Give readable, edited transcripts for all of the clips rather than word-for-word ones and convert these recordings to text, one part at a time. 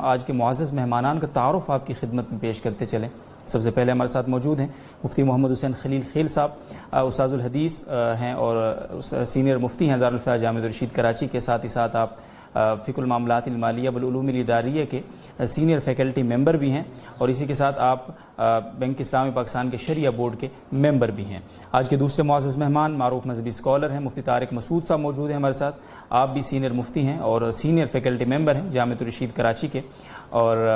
آج کے معزز مہمانان کا تعارف آپ کی خدمت میں پیش کرتے چلیں۔ سب سے پہلے ہمارے ساتھ موجود ہیں مفتی محمد حسین خلیل خیل صاحب، استاذ الحدیث ہیں اور سینئر مفتی ہیں دارالفتا جامع الرشید کراچی کے، ساتھ ہی ساتھ آپ فقہ المعاملات المالیہ والعلوم الاداریہ کے سینئر فیکلٹی ممبر بھی ہیں، اور اسی کے ساتھ آپ بینک اسلامی پاکستان کے شریعہ بورڈ کے ممبر بھی ہیں۔ آج کے دوسرے معزز مہمان معروف مذہبی اسکالر ہیں مفتی طارق مسعود صاحب موجود ہیں ہمارے ساتھ۔ آپ بھی سینئر مفتی ہیں اور سینئر فیکلٹی ممبر ہیں جامع الرشید کراچی کے۔ اور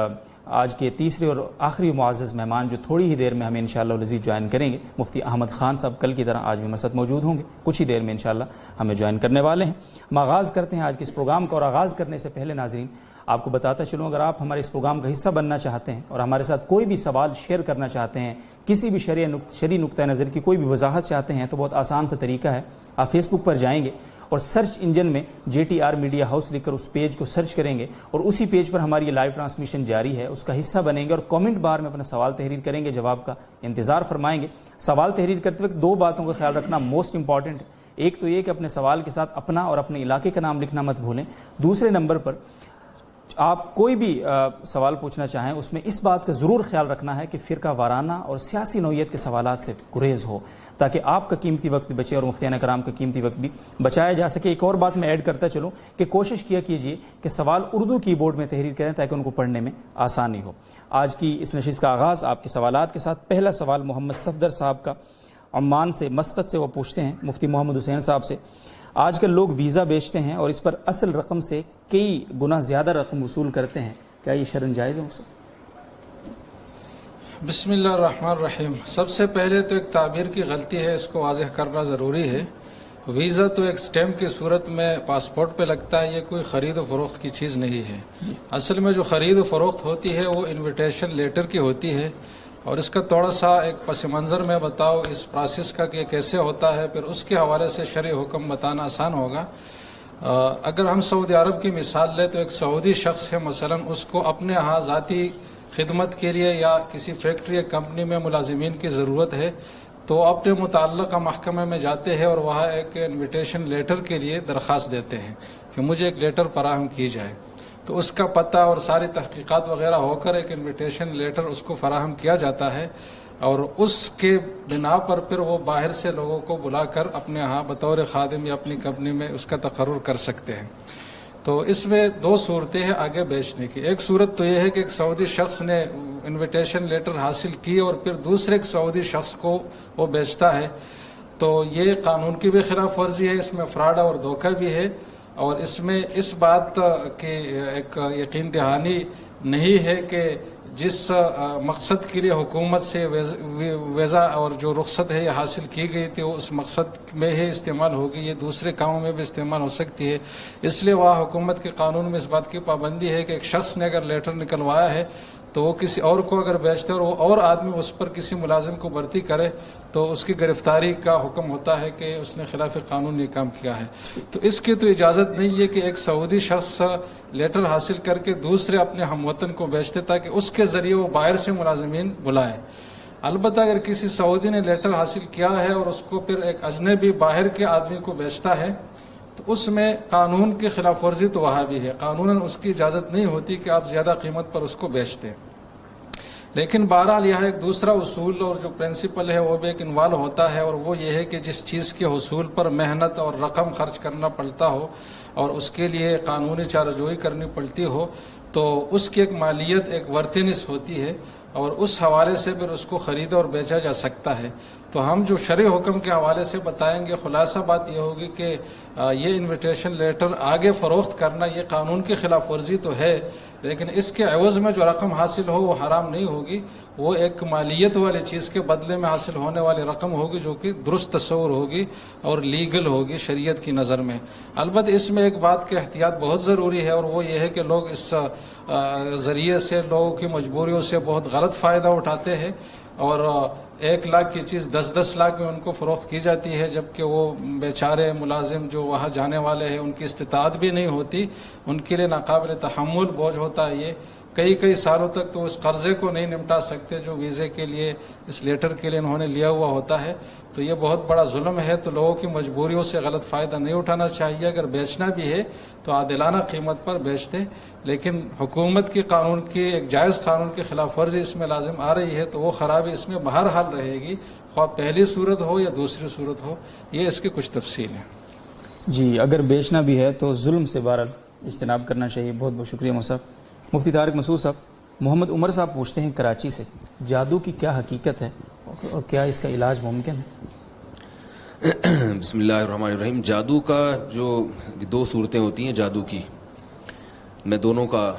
آج کے تیسرے اور آخری معزز مہمان جو تھوڑی ہی دیر میں ہمیں انشاءاللہ العزیز جوائن کریں گے، مفتی احمد خان صاحب کل کی طرح آج بھی ہمارے ساتھ موجود ہوں گے، کچھ ہی دیر میں انشاءاللہ ہمیں جوائن کرنے والے ہیں۔ ہم آغاز کرتے ہیں آج کے اس پروگرام کا، اور آغاز کرنے سے پہلے ناظرین آپ کو بتاتا چلوں، اگر آپ ہمارے اس پروگرام کا حصہ بننا چاہتے ہیں اور ہمارے ساتھ کوئی بھی سوال شیئر کرنا چاہتے ہیں، کسی بھی شرعی نقطہ نظر کی کوئی بھی وضاحت چاہتے ہیں، تو بہت آسان سا طریقہ ہے۔ آپ فیس بک پر جائیں گے اور سرچ انجن میں JTR میڈیا ہاؤس لکھ کر اس پیج کو سرچ کریں گے، اور اسی پیج پر ہماری یہ لائیو ٹرانسمیشن جاری ہے، اس کا حصہ بنیں گے اور کامنٹ بار میں اپنا سوال تحریر کریں گے، جواب کا انتظار فرمائیں گے۔ سوال تحریر کرتے وقت دو باتوں کا خیال رکھنا موسٹ امپورٹنٹ ہے۔ ایک تو یہ کہ اپنے سوال کے ساتھ اپنا اور اپنے علاقے کا نام لکھنا مت بھولیں۔ دوسرے نمبر پر آپ کوئی بھی سوال پوچھنا چاہیں اس میں اس بات کا ضرور خیال رکھنا ہے کہ فرقہ وارانہ اور سیاسی نوعیت کے سوالات سے گریز ہو، تاکہ آپ کا قیمتی وقت بھی بچے اور مفتیان کرام کا قیمتی وقت بھی بچایا جا سکے۔ ایک اور بات میں ایڈ کرتا چلوں کہ کوشش کیا کیجئے کہ سوال اردو کی بورڈ میں تحریر کریں تاکہ ان کو پڑھنے میں آسانی ہو۔ آج کی اس نشست کا آغاز آپ کے سوالات کے ساتھ۔ پہلا سوال محمد صفدر صاحب کا عمان سے، مسقط سے، وہ پوچھتے ہیں مفتی محمد حسین صاحب سے، آج کل لوگ ویزا بیچتے ہیں اور اس پر اصل رقم سے کئی گنا زیادہ رقم وصول کرتے ہیں، کیا یہ شرعاً جائز ہے؟ بسم اللہ الرحمن الرحیم۔ سب سے پہلے تو ایک تعبیر کی غلطی ہے، اس کو واضح کرنا ضروری ہے۔ ویزا تو ایک سٹیمپ کی صورت میں پاسپورٹ پہ لگتا ہے، یہ کوئی خرید و فروخت کی چیز نہیں ہے۔ اصل میں جو خرید و فروخت ہوتی ہے وہ انویٹیشن لیٹر کی ہوتی ہے، اور اس کا تھوڑا سا ایک پس منظر میں بتاؤ اس پروسیس کا کہ کیسے ہوتا ہے، پھر اس کے حوالے سے شرعی حکم بتانا آسان ہوگا۔ اگر ہم سعودی عرب کی مثال لیں تو ایک سعودی شخص ہے، مثلا اس کو اپنے ہاں ذاتی خدمت کے لیے یا کسی فیکٹری یا کمپنی میں ملازمین کی ضرورت ہے، تو اپنے متعلقہ محکمہ میں جاتے ہیں اور وہاں ایک انویٹیشن لیٹر کے لیے درخواست دیتے ہیں کہ مجھے ایک لیٹر فراہم کی جائے، تو اس کا پتہ اور ساری تحقیقات وغیرہ ہو کر ایک انویٹیشن لیٹر اس کو فراہم کیا جاتا ہے، اور اس کے بنا پر پھر وہ باہر سے لوگوں کو بلا کر اپنے ہاں بطور خادم یا اپنی کمپنی میں اس کا تقرر کر سکتے ہیں۔ تو اس میں دو صورتیں ہیں آگے بیچنے کی۔ ایک صورت تو یہ ہے کہ ایک سعودی شخص نے انویٹیشن لیٹر حاصل کی اور پھر دوسرے ایک سعودی شخص کو وہ بیچتا ہے، تو یہ قانون کی بھی خلاف ورزی ہے، اس میں فراڈ اور دھوکہ بھی ہے، اور اس میں اس بات کی ایک یقین دہانی نہیں ہے کہ جس مقصد کے لیے حکومت سے ویزا اور جو رخصت ہے یہ حاصل کی گئی تھی وہ اس مقصد میں ہی استعمال ہوگی، یہ دوسرے کاموں میں بھی استعمال ہو سکتی ہے۔ اس لیے وہاں حکومت کے قانون میں اس بات کی پابندی ہے کہ ایک شخص نے اگر لیٹر نکلوایا ہے تو وہ کسی اور کو اگر بیچتے اور وہ اور آدمی اس پر کسی ملازم کو بھرتی کرے تو اس کی گرفتاری کا حکم ہوتا ہے کہ اس نے خلاف قانون یہ کام کیا ہے۔ تو اس کی تو اجازت نہیں ہے کہ ایک سعودی شخص لیٹر حاصل کر کے دوسرے اپنے ہم وطن کو بیچتے تاکہ اس کے ذریعے وہ باہر سے ملازمین بلائیں۔ البتہ اگر کسی سعودی نے لیٹر حاصل کیا ہے اور اس کو پھر ایک اجنبی باہر کے آدمی کو بیچتا ہے تو اس میں قانون کی خلاف ورزی تو وہاں بھی ہے، قانوناً اس کی اجازت نہیں ہوتی کہ آپ زیادہ قیمت پر اس کو بیچتے۔ لیکن بہرحال یہاں ایک دوسرا اصول اور جو پرنسپل ہے وہ بھی ایک انوالو ہوتا ہے، اور وہ یہ ہے کہ جس چیز کے حصول پر محنت اور رقم خرچ کرنا پڑتا ہو اور اس کے لیے قانونی چارہ جوئی کرنی پڑتی ہو تو اس کی ایک مالیت، ایک ورتھنس ہوتی ہے، اور اس حوالے سے پھر اس کو خریدا اور بیچا جا سکتا ہے۔ تو ہم جو شرعی حکم کے حوالے سے بتائیں گے، خلاصہ بات یہ ہوگی کہ یہ انویٹیشن لیٹر آگے فروخت کرنا یہ قانون کی خلاف ورزی تو ہے، لیکن اس کے عوض میں جو رقم حاصل ہو وہ حرام نہیں ہوگی، وہ ایک مالیت والی چیز کے بدلے میں حاصل ہونے والی رقم ہوگی جو کہ درست تصور ہوگی اور لیگل ہوگی شریعت کی نظر میں۔ البتہ اس میں ایک بات کی احتیاط بہت ضروری ہے، اور وہ یہ ہے کہ لوگ اس ذریعے سے لوگوں کی مجبوریوں سے بہت غلط فائدہ اٹھاتے ہیں، اور 1 لاکھ کی چیز 10-10 لاکھ میں ان کو فروخت کی جاتی ہے، جبکہ وہ بیچارے ملازم جو وہاں جانے والے ہیں ان کی استطاعت بھی نہیں ہوتی، ان کے لیے ناقابل تحمل بوجھ ہوتا ہے یہ کئی سالوں تک تو اس قرضے کو نہیں نمٹا سکتے جو ویزے کے لیے اس لیٹر کے لیے انہوں نے لیا ہوا ہوتا ہے. تو یہ بہت بڑا ظلم ہے. تو لوگوں کی مجبوریوں سے غلط فائدہ نہیں اٹھانا چاہیے. اگر بیچنا بھی ہے تو عادلانہ قیمت پر بیچ دیں. لیکن حکومت کی قانون کی ایک جائز قانون کی خلاف ورزی اس میں لازم آ رہی ہے تو وہ خرابی اس میں بہرحال رہے گی, خواہ پہلی صورت ہو یا دوسری صورت ہو. یہ اس کی کچھ تفصیل ہے. جی, اگر بیچنا بھی ہے تو ظلم سے بہرحال اجتناب کرنا چاہیے. بہت بہت شکریہ مفتی صاحب. مفتی طارق مسعود صاحب, محمد عمر صاحب پوچھتے ہیں کراچی سے, جادو کی کیا حقیقت ہے اور کیا اس کا علاج ممکن ہے؟ بسم اللہ الرحمن الرحیم. جادو کا جو دو صورتیں ہوتی ہیں جادو کی, میں دونوں کا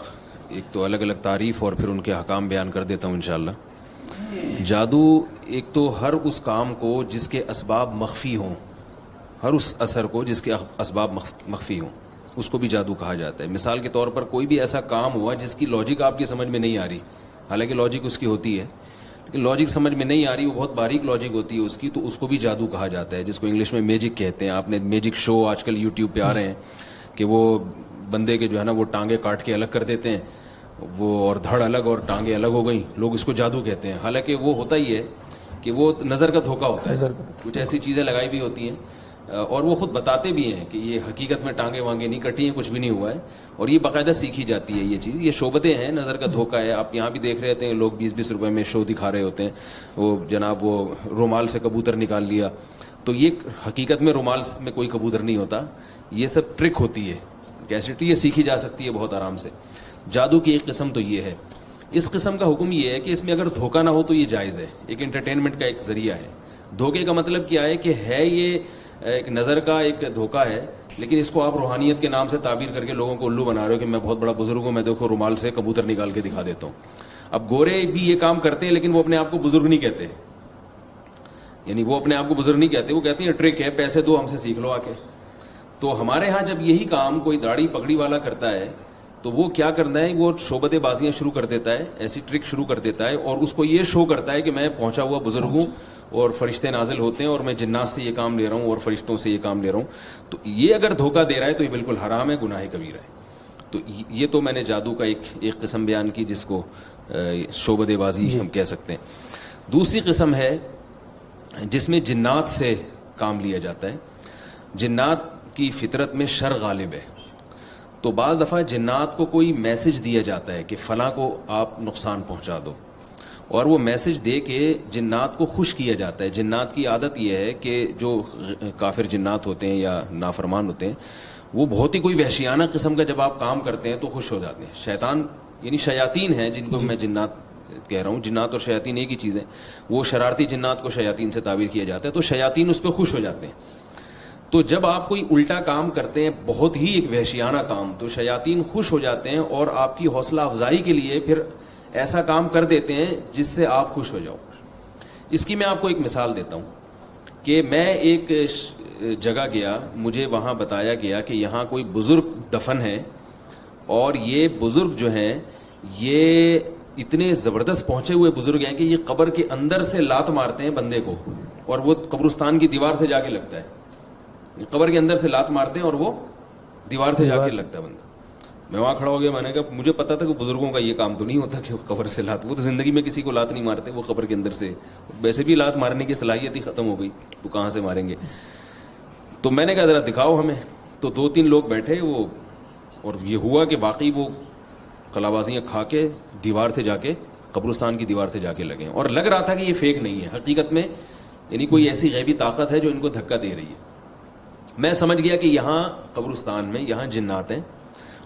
ایک تو الگ الگ تعریف اور پھر ان کے احکام بیان کر دیتا ہوں انشاءاللہ. جادو ایک تو ہر اس کام کو جس کے اسباب مخفی ہوں, ہر اس اثر کو جس کے اسباب مخفی ہوں, اس کو بھی جادو کہا جاتا ہے. مثال کے طور پر کوئی بھی ایسا کام ہوا جس کی لاجک آپ کی سمجھ میں نہیں آ رہی, حالانکہ لاجک اس کی ہوتی ہے لیکن لاجک سمجھ میں نہیں آ رہی, وہ بہت باریک لاجک ہوتی ہے اس کی, تو اس کو بھی جادو کہا جاتا ہے, جس کو انگلش میں میجک کہتے ہیں. آپ نے میجک شو آج کل یوٹیوب پہ آ رہے ہیں کہ وہ بندے کے جو ہے نا وہ ٹانگیں کاٹ کے الگ کر دیتے ہیں, وہ اور دھڑ الگ اور ٹانگیں الگ ہو گئیں, لوگ اس کو جادو کہتے ہیں. حالانکہ وہ ہوتا ہی ہے کہ وہ نظر کا دھوکہ ہوتا ہے, کچھ ایسی چیزیں لگائی بھی ہوتی ہیں اور وہ خود بتاتے بھی ہیں کہ یہ حقیقت میں ٹانگیں وانگیں نہیں کٹی ہیں, کچھ بھی نہیں ہوا ہے, اور یہ باقاعدہ سیکھی جاتی ہے یہ چیز. یہ شعبتیں ہیں, نظر کا دھوکہ ہے. آپ یہاں بھی دیکھ رہے ہوتے ہیں لوگ 20-20 روپے میں شو دکھا رہے ہوتے ہیں, وہ جناب وہ رومال سے کبوتر نکال لیا, تو یہ حقیقت میں رومال میں کوئی کبوتر نہیں ہوتا, یہ سب ٹرک ہوتی ہے. کیسے یہ سیکھی جا سکتی ہے بہت آرام سے. جادو کی ایک قسم تو یہ ہے. اس قسم کا حکم یہ ہے کہ اس میں اگر دھوکہ نہ ہو تو یہ جائز ہے, ایک انٹرٹینمنٹ کا ایک ذریعہ ہے. دھوکے کا مطلب کیا ہے کہ ہے یہ ایک نظر کا ایک دھوکہ ہے, لیکن اس کو آپ روحانیت کے نام سے تعبیر کر کے لوگوں کو الو بنا رہے ہو کہ میں بہت بڑا بزرگ ہوں, میں دیکھو رومال سے کبوتر نکال کے دکھا دیتا ہوں. اب گورے بھی یہ کام کرتے ہیں لیکن وہ اپنے آپ کو بزرگ نہیں کہتے, یعنی وہ اپنے آپ کو بزرگ نہیں کہتے, وہ کہتے ہیں ٹرک ہے, پیسے دو ہم سے سیکھ لو آ کے. تو ہمارے ہاں جب یہی کام کوئی داڑھی پگڑی والا کرتا ہے تو وہ کیا کرنا ہے, وہ شعبت بازیاں شروع کر دیتا ہے, ایسی ٹرک شروع کر دیتا ہے, اور اس کو یہ شو کرتا ہے کہ میں پہنچا ہوا بزرگ ہوں اور فرشتے نازل ہوتے ہیں اور میں جنات سے یہ کام لے رہا ہوں اور فرشتوں سے یہ کام لے رہا ہوں. تو یہ اگر دھوکہ دے رہا ہے تو یہ بالکل حرام ہے, گناہ کبیرہ ہے. تو یہ تو میں نے جادو کا ایک قسم بیان کی جس کو شعبت بازی ہم کہہ سکتے ہیں. دوسری قسم ہے جس میں جنات سے کام لیا جاتا ہے. جنات کی فطرت میں شر غالب ہے, تو بعض دفعہ جنات کو کوئی میسج دیا جاتا ہے کہ فلاں کو آپ نقصان پہنچا دو, اور وہ میسج دے کے جنات کو خوش کیا جاتا ہے. جنات کی عادت یہ ہے کہ جو کافر جنات ہوتے ہیں یا نافرمان ہوتے ہیں وہ بہت ہی کوئی وحشیانہ قسم کا جب آپ کام کرتے ہیں تو خوش ہو جاتے ہیں. شیطان یعنی شیاطین ہیں جن کو میں جنات کہہ رہا ہوں, جنات اور شیاطین ایک ہی چیز ہے, وہ شرارتی جنات کو شیاطین سے تعبیر کیا جاتا ہے, تو شیاطین اس پہ خوش ہو جاتے ہیں. تو جب آپ کوئی الٹا کام کرتے ہیں, بہت ہی ایک وحشیانہ کام, تو شیاطین خوش ہو جاتے ہیں اور آپ کی حوصلہ افزائی کے لیے پھر ایسا کام کر دیتے ہیں جس سے آپ خوش ہو جاؤ. اس کی میں آپ کو ایک مثال دیتا ہوں کہ میں ایک جگہ گیا, مجھے وہاں بتایا گیا کہ یہاں کوئی بزرگ دفن ہے, اور یہ بزرگ جو ہیں یہ اتنے زبردست پہنچے ہوئے بزرگ ہیں کہ یہ قبر کے اندر سے لات مارتے ہیں بندے کو, اور وہ قبرستان کی دیوار سے جا کے لگتا ہے. قبر کے اندر سے لات مارتے ہیں اور وہ دیوار سے جا کے لگتا ہے بندہ. میں وہاں کھڑا ہو گیا, میں نے کہا مجھے پتا تھا کہ بزرگوں کا یہ کام تو نہیں ہوتا کہ وہ قبر سے لات, وہ تو زندگی میں کسی کو لات نہیں مارتے, وہ قبر کے اندر سے, ویسے بھی لات مارنے کی صلاحیت ہی ختم ہو گئی تو کہاں سے ماریں گے. تو میں نے کہا ذرا دکھاؤ ہمیں. تو 2-3 لوگ بیٹھے وہ, اور یہ ہوا کہ باقی وہ کلابازیاں کھا کے دیوار سے جا کے قبرستان کی دیوار سے جا کے لگے, اور لگ رہا تھا کہ یہ فیک نہیں ہے, حقیقت میں یعنی کوئی ایسی غیبی طاقت ہے جو ان کو دھکا دے رہی ہے. میں سمجھ گیا کہ یہاں قبرستان میں یہاں جنات ہیں,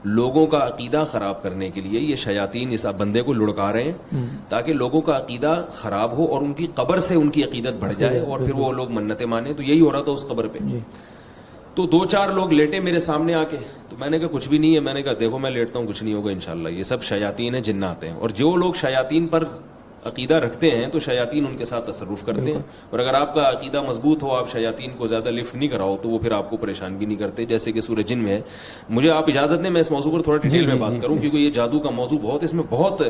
لوگوں کا عقیدہ خراب کرنے کے لیے یہ شیاطین اس بندے کو لڑکا رہے ہیں تاکہ لوگوں کا عقیدہ خراب ہو اور ان کی قبر سے ان کی عقیدت بڑھ جائے اور پھر وہ لوگ منتیں مانیں. تو یہی ہو رہا تھا اس قبر پہ. تو 2-4 لوگ لیٹے میرے سامنے آ کے, تو میں نے کہا کچھ بھی نہیں ہے. میں نے کہا دیکھو میں لیٹتا ہوں, کچھ نہیں ہوگا انشاءاللہ, یہ سب شیاطین ہیں, جنات ہیں. اور جو لوگ شیاطین پر عقیدہ رکھتے ہیں تو شیاطین ان کے ساتھ تصرف کرتے ہیں, اور اگر آپ کا عقیدہ مضبوط ہو, آپ شیاطین کو زیادہ لفٹ نہیں کراؤ, تو وہ پھر آپ کو پریشان بھی نہیں کرتے, جیسے کہ سورہ جن میں ہے. مجھے آپ اجازت دیں میں اس موضوع پر تھوڑا ڈیٹیل میں بات کروں, کیونکہ یہ جادو کا موضوع بہت, اس میں بہت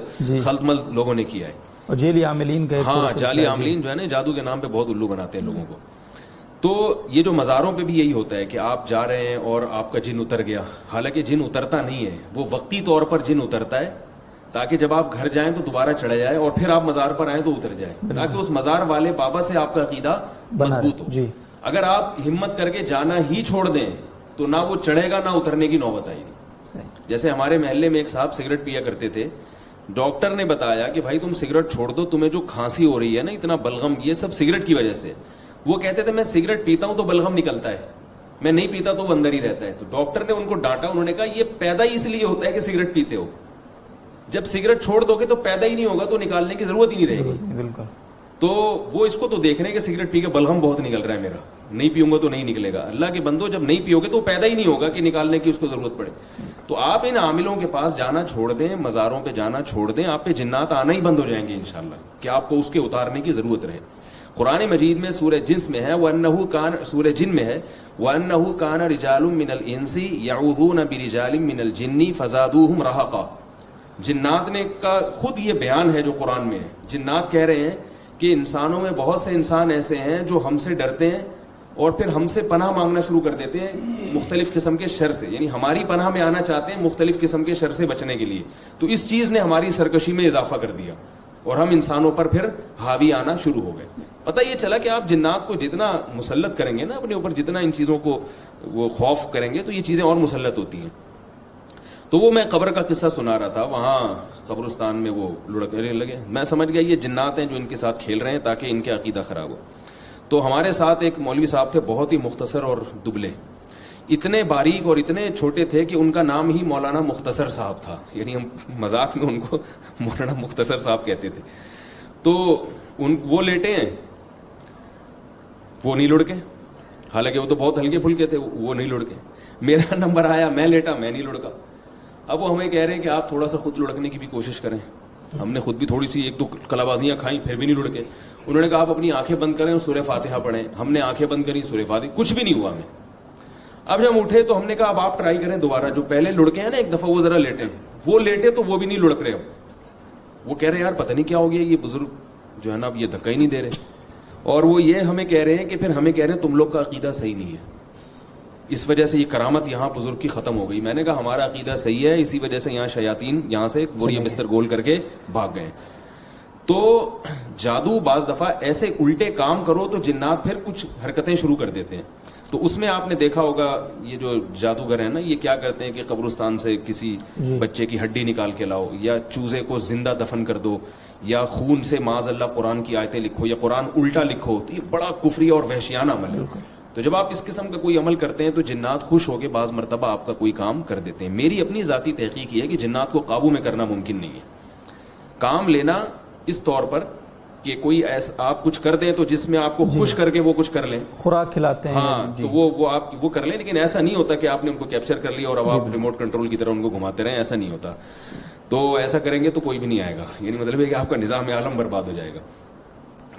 خلط مل لوگوں نے کیا ہے. اور جعلی عاملین کا, ہاں جعلی عاملین جو ہے نا جادو کے نام پہ بہت الو بناتے ہیں لوگوں کو. تو یہ جو مزاروں پہ بھی یہی ہوتا ہے کہ آپ جا رہے ہیں اور آپ کا جن اتر گیا, حالانکہ جن اترتا نہیں ہے, وہ وقتی طور پر جن اترتا ہے, تاکہ جب آپ گھر جائیں تو دوبارہ چڑھا جائے اور پھر آپ مزار پر آئیں تو اتر جائے, تاکہ اس مزار والے بابا سے آپ کا عقیدہ مضبوط ہو. جی. اگر آپ ہمت کر کے جانا ہی چھوڑ دیں تو نہ وہ چڑھے گا نہ اترنے کی نوبت آئے گی. جیسے ہمارے محلے میں ایک صاحب سگریٹ پیا کرتے تھے, ڈاکٹر نے بتایا کہ بھائی تم سگریٹ چھوڑ دو, تمہیں جو کھانسی ہو رہی ہے نا, اتنا بلغم, یہ سب سگریٹ کی وجہ سے. وہ کہتے تھے میں سگریٹ پیتا ہوں تو بلغم نکلتا ہے, میں نہیں پیتا تو وہ اندر ہی رہتا ہے. تو ڈاکٹر نے ان کو ڈانٹا, انہوں نے کہا یہ پیدا ہی اس لیے ہوتا ہے کہ سگریٹ پیتے ہو, جب سگریٹ چھوڑ دو گے تو پیدا ہی نہیں ہوگا تو نکالنے کی ضرورت ہی نہیں رہے گی. بالکل. تو وہ اس کو تو دیکھ رہے ہیں کہ سگریٹ پی کے بلغم بہت نکل رہا ہے میرا, نہیں پیوں گا تو نہیں نکلے گا. اللہ کے بندو, جب نہیں پیو گے تو پیدا ہی نہیں ہوگا کہ نکالنے کی اس کو ضرورت پڑے. تو آپ ان عاملوں کے پاس جانا چھوڑ دیں, مزاروں پہ جانا چھوڑ دیں, آپ پہ جنات آنا ہی بند ہو جائیں گے انشاءاللہ, کہ آپ کو اس کے اتارنے کی ضرورت رہے. قرآن مجید میں سورہ جنس میں ہے, وَأَنَّهُ كَانَ, سورہ جن میں ہے, وَأَنَّهُ كَانَ رِجَالٌ مِّنَ الْإِنسِ يَعُوذُونَ بِرِجَالٍ مِّنَ الْجِنِّ فَزَادُوهُمْ رَهَقًا. جنات نے کا خود یہ بیان ہے جو قرآن میں ہے. جنات کہہ رہے ہیں کہ انسانوں میں بہت سے انسان ایسے ہیں جو ہم سے ڈرتے ہیں اور پھر ہم سے پناہ مانگنا شروع کر دیتے ہیں مختلف قسم کے شر سے, یعنی ہماری پناہ میں آنا چاہتے ہیں مختلف قسم کے شر سے بچنے کے لیے. تو اس چیز نے ہماری سرکشی میں اضافہ کر دیا اور ہم انسانوں پر پھر حاوی آنا شروع ہو گئے. پتہ یہ چلا کہ آپ جنات کو جتنا مسلط کریں گے نا اپنے اوپر, جتنا ان چیزوں کو وہ خوف کریں گے تو یہ چیزیں اور مسلط ہوتی ہیں. تو وہ میں قبر کا قصہ سنا رہا تھا, وہاں قبرستان میں وہ لڑکنے لگے. میں سمجھ گیا یہ جنات ہیں جو ان کے ساتھ کھیل رہے ہیں تاکہ ان کے عقیدہ خراب ہو. تو ہمارے ساتھ ایک مولوی صاحب تھے, بہت ہی مختصر اور دبلے, اتنے باریک اور اتنے چھوٹے تھے کہ ان کا نام ہی مولانا مختصر صاحب تھا, یعنی ہم مذاق میں ان کو مولانا مختصر صاحب کہتے تھے. تو وہ لیٹے ہیں, وہ نہیں لڑکے, حالانکہ وہ تو بہت ہلکے پھلکے تھے, وہ نہیں لڑکے. میرا نمبر آیا, میں لیٹا, میں نہیں لڑکا. اب وہ ہمیں کہہ رہے ہیں کہ آپ تھوڑا سا خود لڑکنے کی بھی کوشش کریں. ہم نے خود بھی تھوڑی سی ایک دو کلابازیاں کھائیں, پھر بھی نہیں لڑکے. انہوں نے کہا آپ اپنی آنکھیں بند کریں اور سورہ فاتحہ پڑھیں. ہم نے آنکھیں بند کری, سورہ فاتحہ, کچھ بھی نہیں ہوا ہمیں. اب جب ہم اٹھے تو ہم نے کہا اب آپ ٹرائی کریں دوبارہ, جو پہلے لڑکے ہیں نا ایک دفعہ وہ ذرا لیٹے. وہ لیٹے تو وہ بھی نہیں لڑک رہے. اب وہ کہہ رہے ہیں یار پتہ نہیں کیا ہو گیا, یہ بزرگ جو ہے نا اب یہ دھکا ہی نہیں دے رہے. اور وہ یہ ہمیں کہہ رہے ہیں کہ پھر ہمیں کہہ رہے ہیں تم لوگ کا عقیدہ صحیح نہیں ہے, اس وجہ سے یہ کرامت یہاں بزرگ کی ختم ہو گئی. میں نے کہا ہمارا عقیدہ صحیح ہے, اسی وجہ سے یہاں شیاطین یہاں سے بوری بستر گول کر کے بھاگ گئے. تو جادو بعض دفعہ ایسے الٹے کام کرو تو جنات پھر کچھ حرکتیں شروع کر دیتے ہیں. تو اس میں آپ نے دیکھا ہوگا یہ جو جادوگر ہیں نا, یہ کیا کرتے ہیں کہ قبرستان سے کسی بچے کی ہڈی نکال کے لاؤ, یا چوزے کو زندہ دفن کر دو, یا خون سے معاذ اللہ قرآن کی آیتیں لکھو, یا قرآن الٹا لکھو. تو یہ بڑا کفری اور وحشیانہ عمل ہے. تو جب آپ اس قسم کا کوئی عمل کرتے ہیں تو جنات خوش ہو کے بعض مرتبہ آپ کا کوئی کام کر دیتے ہیں. میری اپنی ذاتی تحقیق یہ ہے کہ جنات کو قابو میں کرنا ممکن نہیں ہے. کام لینا اس طور پر کہ کوئی ایسا آپ کچھ کر دیں تو جس میں آپ کو خوش کر کے وہ کچھ کر لیں, خوراک کھلاتے ہیں, ہاں تو وہ آپ وہ کر لیں, لیکن ایسا نہیں ہوتا کہ آپ نے ان کو کیپچر کر لیا اور اب آپ ریموٹ کنٹرول کی طرح ان کو گھماتے رہیں, ایسا نہیں ہوتا. تو ایسا کریں گے تو کوئی بھی نہیں آئے گا, یعنی مطلب ہے کہ آپ کا نظام عالم برباد ہو جائے گا.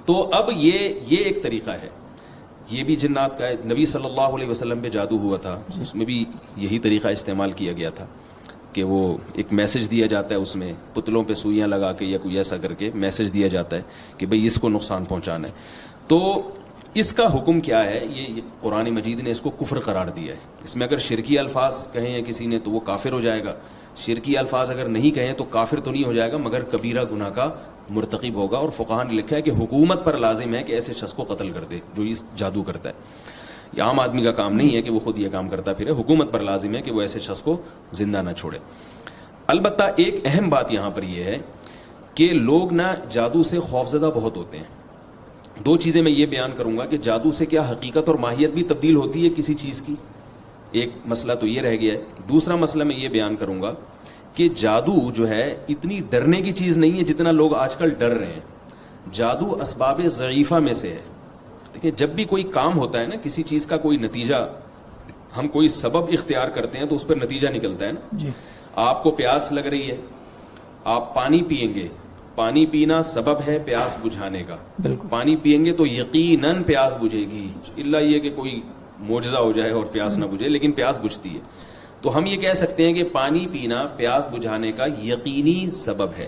تو اب یہ ایک طریقہ ہے, یہ بھی جنات کا ہے. نبی صلی اللہ علیہ وسلم پہ جادو ہوا تھا, اس میں بھی یہی طریقہ استعمال کیا گیا تھا کہ وہ ایک میسج دیا جاتا ہے, اس میں پتلوں پہ سوئیاں لگا کے یا کوئی ایسا کر کے میسج دیا جاتا ہے کہ بھئی اس کو نقصان پہنچانا ہے. تو اس کا حکم کیا ہے, یہ قرآن مجید نے اس کو کفر قرار دیا ہے. اس میں اگر شرکی الفاظ کہیں ہیں کسی نے تو وہ کافر ہو جائے گا, شرکی الفاظ اگر نہیں کہیں تو کافر تو نہیں ہو جائے گا مگر کبیرہ گناہ کا مرتکب ہوگا. اور فقہاء نے لکھا ہے کہ حکومت پر لازم ہے کہ ایسے شخص کو قتل کر دے جو اس جادو کرتا ہے. یہ عام آدمی کا کام نہیں ہے کہ وہ خود یہ کام کرتا پھرے, حکومت پر لازم ہے کہ وہ ایسے شخص کو زندہ نہ چھوڑے. البتہ ایک اہم بات یہاں پر یہ ہے کہ لوگ نہ جادو سے خوفزدہ بہت ہوتے ہیں. دو چیزیں میں یہ بیان کروں گا کہ جادو سے کیا حقیقت اور ماہیت بھی تبدیل ہوتی ہے کسی چیز کی, ایک مسئلہ تو یہ رہ گیا ہے. دوسرا مسئلہ میں یہ بیان کروں گا کہ جادو جو ہے اتنی ڈرنے کی چیز نہیں ہے جتنا لوگ آج کل ڈر رہے ہیں. جادو اسباب ضعیفہ میں سے ہے. دیکھیں جب بھی کوئی کام ہوتا ہے نا, کسی چیز کا کوئی نتیجہ, ہم کوئی سبب اختیار کرتے ہیں تو اس پر نتیجہ نکلتا ہے نا. جی. آپ کو پیاس لگ رہی ہے, آپ پانی پیئیں گے, پانی پینا سبب ہے پیاس بجھانے کا. پانی پیئیں گے تو یقیناً پیاس بجھے گی, اللہ یہ کہ کوئی معجزہ ہو جائے اور پیاس نہ بجھے, لیکن پیاس بجھتی ہے. تو ہم یہ کہہ سکتے ہیں کہ پانی پینا پیاس بجھانے کا یقینی سبب ہے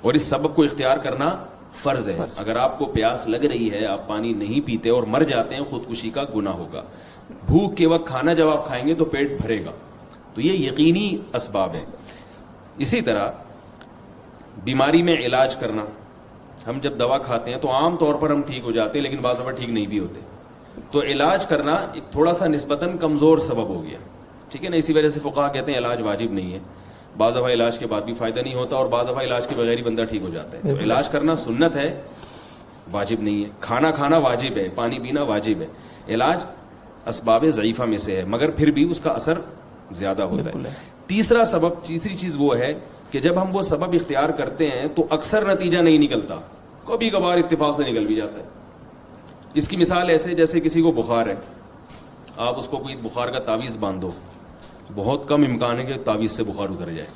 اور اس سبب کو اختیار کرنا فرض ہے. اگر آپ کو پیاس لگ رہی ہے, آپ پانی نہیں پیتے اور مر جاتے ہیں, خودکشی کا گناہ ہوگا. بھوک کے وقت کھانا جب آپ کھائیں گے تو پیٹ بھرے گا, تو یہ یقینی اسباب ہے. اسی طرح جادو, جادو کا جو ہے نا, یہ ایک طریقہ ہے, یہ بھی جنات کا ہے. جادو سے کیا حقیقت اور ماہیت بھی تبدیل ہوتی ہے کسی چیز کی, ایک مسئلہ تو یہ رہ گیا ہے. دوسرا مسئلہ میں یہ بیان کروں گا کہ جادو اتنی ڈرنے کی چیز نہیں ہے جتنا لوگ آج کل ڈر رہے ہیں. جب بھی کوئی کام ہوتا ہے نا, کسی چیز کا کوئی نتیجہ, ہم کوئی سبب اختیار کرتے ہیں تو اس پر نتیجہ نکلتا ہے نا. بیماری میں علاج کرنا. ہم جب دوا کھاتے ہیں تو عام طور پر ہم ٹھیک ہو جاتے ہیں, لیکن بعض دفعہ ٹھیک نہیں بھی ہوتے. تو علاج کرنا ایک تھوڑا سا نسبتاً کمزور سبب ہو گیا, ٹھیک ہے نا. اسی وجہ سے فقہا کہتے ہیں علاج واجب نہیں ہے. بعض دفعہ علاج کے بعد بھی فائدہ نہیں ہوتا, اور بعض دفعہ علاج کے بغیر ہی بندہ ٹھیک ہو جاتا ہے. تو علاج کرنا سنت ہے, واجب نہیں ہے. کھانا کھانا واجب ہے, پانی پینا واجب ہے. علاج اسباب ضعیفہ میں سے ہے, مگر پھر بھی اس کا اثر زیادہ ہوتا ہے. تیسری چیز وہ ہے کہ جب ہم وہ سبب اختیار کرتے ہیں تو اکثر نتیجہ نہیں نکلتا, کبھی کبھار اتفاق سے نکل بھی جاتا ہے. اس کی مثال ایسے جیسے کسی کو بخار ہے, آپ اس کو کوئی بخار کا تعویذ باندھ دو, بہت کم امکان ہے کہ تعویذ سے بخار اتر جائے.